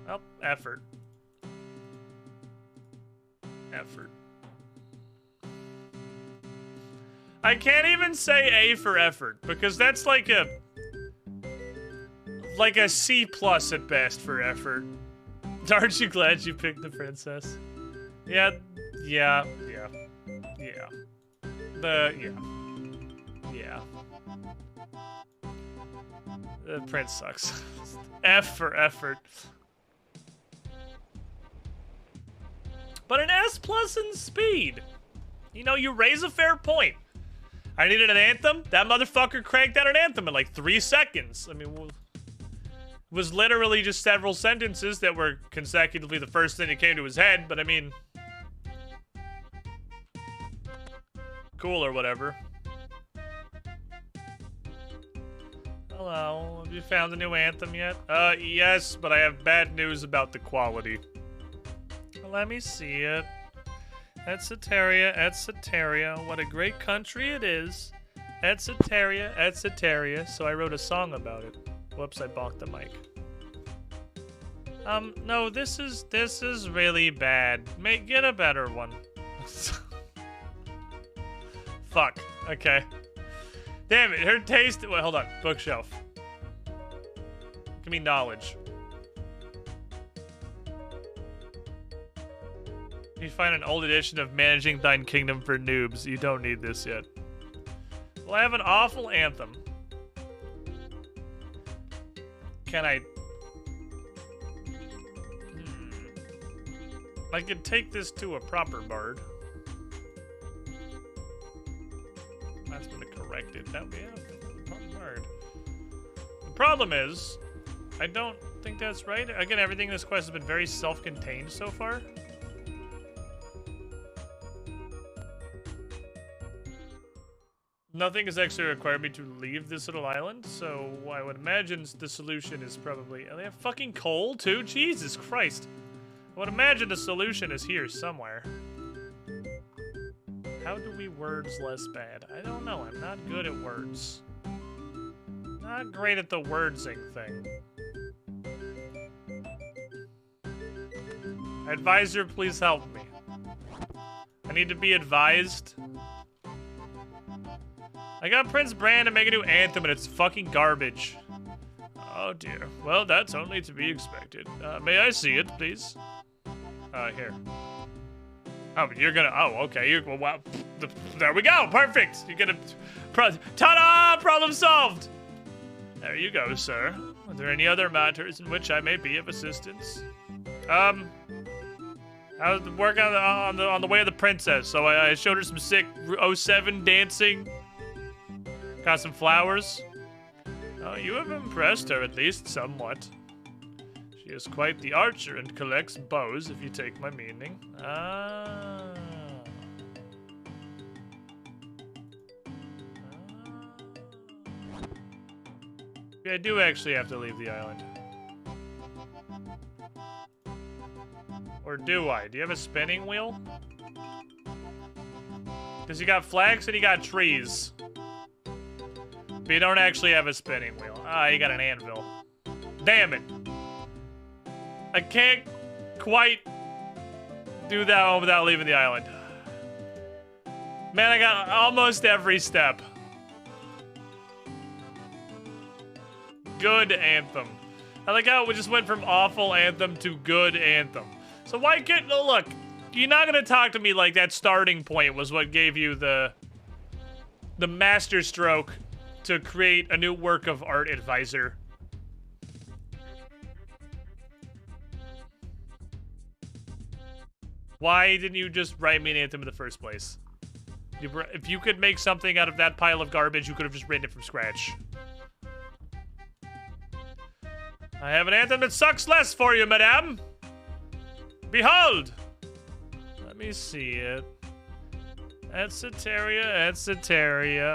Oh, effort. I can't even say A for effort, because that's like a C+ at best for effort. Aren't you glad you picked the princess? Yeah. The prince sucks. F for effort. But an S+ in speed. You know, you raise a fair point. I needed an anthem. That motherfucker cranked out an anthem in like 3 seconds. I mean, it was literally just several sentences that were consecutively the first thing that came to his head, but I mean... Cool or whatever. Hello, have you found a new anthem yet? Yes, but I have bad news about the quality. Let me see it. Etceteria, what a great country it is. Etceteria, so I wrote a song about it. Whoops, I bonked the mic. No, this is really bad. Get a better one. Fuck, okay. Damn it, her taste, wait, hold on, bookshelf. Give me knowledge. You find an old edition of Managing Thine Kingdom for Noobs. You don't need this yet. Well, I have an awful anthem. Can I... I could take this to a proper bard. That's gonna correct it. That would be a proper bard. The problem is, I don't think that's right. Again, everything in this quest has been very self-contained so far. Nothing has actually required me to leave this little island, so I would imagine the solution is probably... Oh, they have fucking coal, too? Jesus Christ. I would imagine the solution is here somewhere. How do we words less bad? I don't know. I'm not good at words. Not great at the wordsing thing. Advisor, please help me. I need to be advised. I got Prince Bran to make a new anthem and it's fucking garbage. Oh dear. Well, that's only to be expected. May I see it, please? Here. Oh, you're gonna. Oh, okay. You're. Well, wow. There we go. Perfect. You're gonna. Ta-da! Problem solved. There you go, sir. Are there any other matters in which I may be of assistance? I was working on the way of the princess, so I showed her some sick 07 dancing. Got some flowers. Oh, you have impressed her at least somewhat. She is quite the archer and collects bows, if you take my meaning. I do actually have to leave the island. Or do I? Do you have a spinning wheel? Because you got flags and you got trees. But you don't actually have a spinning wheel. Ah, you got an anvil. Damn it. I can't quite do that one without leaving the island. Man, I got almost every step. Good anthem. I like how we just went from awful anthem to good anthem. So why can't, look, you're not gonna talk to me like that starting point was what gave you the master stroke to create a new work of art, advisor. Why didn't you just write me an anthem in the first place? If you could make something out of that pile of garbage, you could have just written it from scratch. I have an anthem that sucks less for you, madame. Behold! Let me see it. At Soteria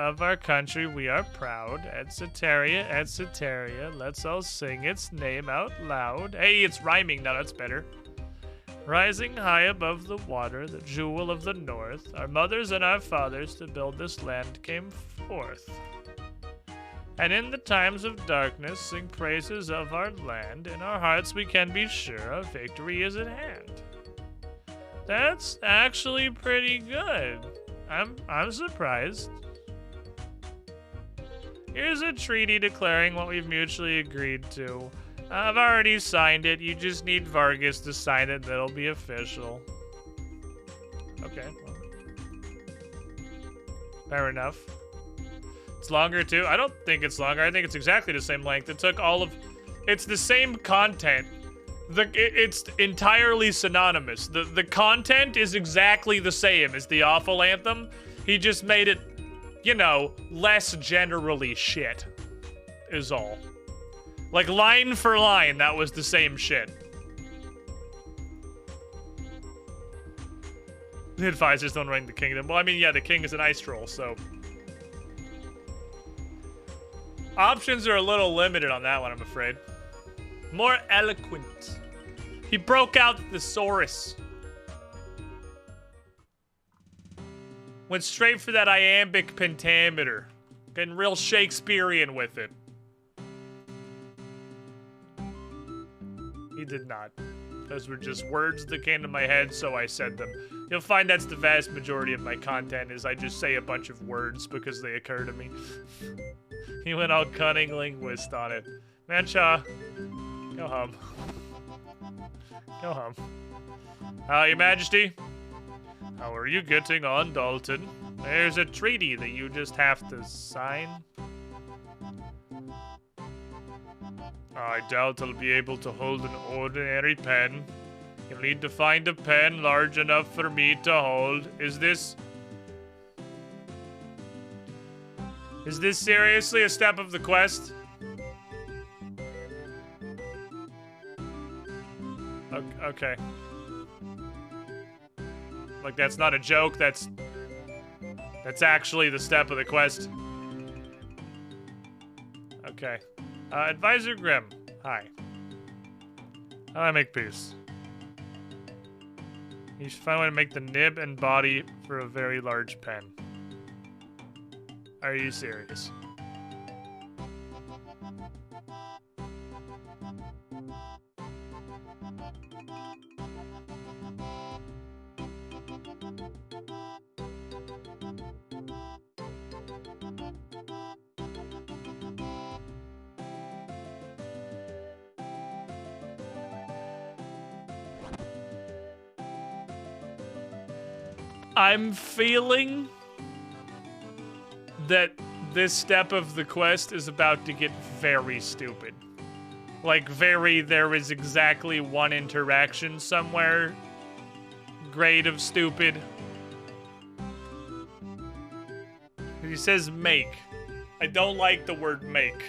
of our country, we are proud. At Soteria, let's all sing its name out loud. Hey, it's rhyming now, that's better. Rising high above the water, the jewel of the north, our mothers and our fathers to build this land came forth. And in the times of darkness, sing praises of our land. In our hearts we can be sure a victory is at hand. That's actually pretty good. I'm surprised. Here's a treaty declaring what we've mutually agreed to. I've already signed it. You just need Vargas to sign it, and it'll be official. Okay. Well. Fair enough. It's longer too. I don't think it's longer. I think it's exactly the same length. It took all of... It's the same content. It's entirely synonymous. The content is exactly the same as the awful anthem. He just made it, you know, less generally shit. Is all. Like line for line, that was the same shit. The advisors don't ring the kingdom. Well, I mean, yeah, the king is an ice troll, so... Options are a little limited on that one, I'm afraid. More eloquent. He broke out the thesaurus. Went straight for that iambic pentameter. Getting real Shakespearean with it. He did not. Those were just words that came to my head, so I said them. You'll find that's the vast majority of my content, is I just say a bunch of words because they occur to me. He went all cunning linguist on it. Mancha, go home. Go home. Your Majesty, how are you getting on, Dalton? There's a treaty that you just have to sign. I doubt I'll be able to hold an ordinary pen. You'll need to find a pen large enough for me to hold. Is this seriously a step of the quest? Okay. Like, that's not a joke, that's actually the step of the quest. Okay. Advisor Grimm, hi. How do I make peace? You should find a way to make the nib and body for a very large pen. Are you serious? I'm feeling that this step of the quest is about to get very stupid. Like, there is exactly one interaction somewhere. Grade of stupid. He says make. I don't like the word make.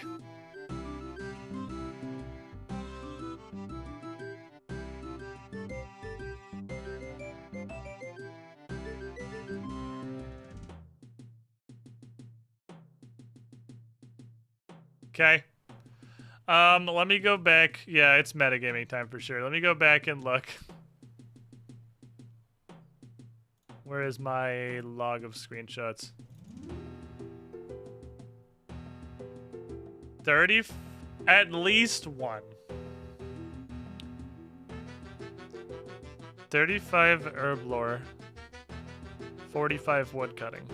Okay. Let me go back. Yeah, it's metagaming time for sure. Let me go back and look. Where is my log of screenshots? 30? At least one. 35 herb lore. 45 wood cutting.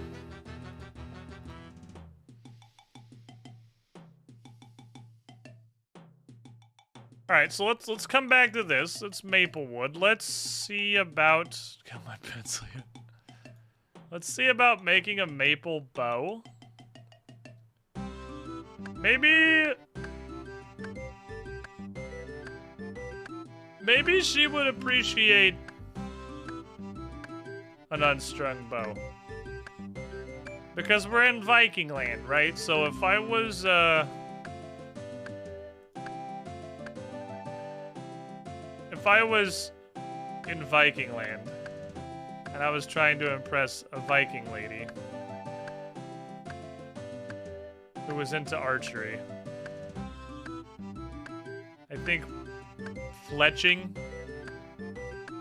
Alright, so let's come back to this. It's maple wood. Let's see about... Got my pencil here. Let's see about making a maple bow. Maybe she would appreciate an unstrung bow. Because we're in Viking land, right? So if I was, in Viking land, and I was trying to impress a Viking lady who was into archery, I think fletching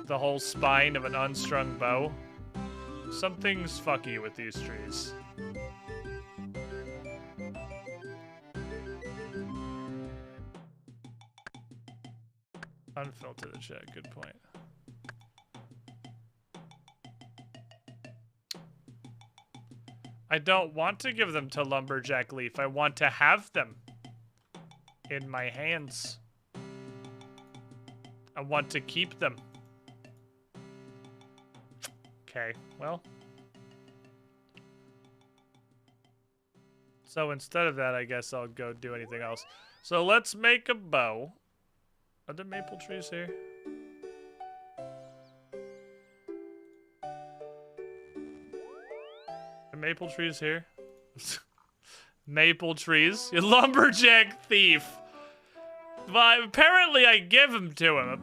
the whole spine of an unstrung bow, something's fucky with these trees. Unfilter the chat, good point. I don't want to give them to Lumberjack Leaf. I want to have them in my hands. I want to keep them. Okay, well. So instead of that, I guess I'll go do anything else. So let's make a bow. Are there maple trees here? Are maple trees here? Maple trees? You lumberjack thief! Well, apparently I give them to him.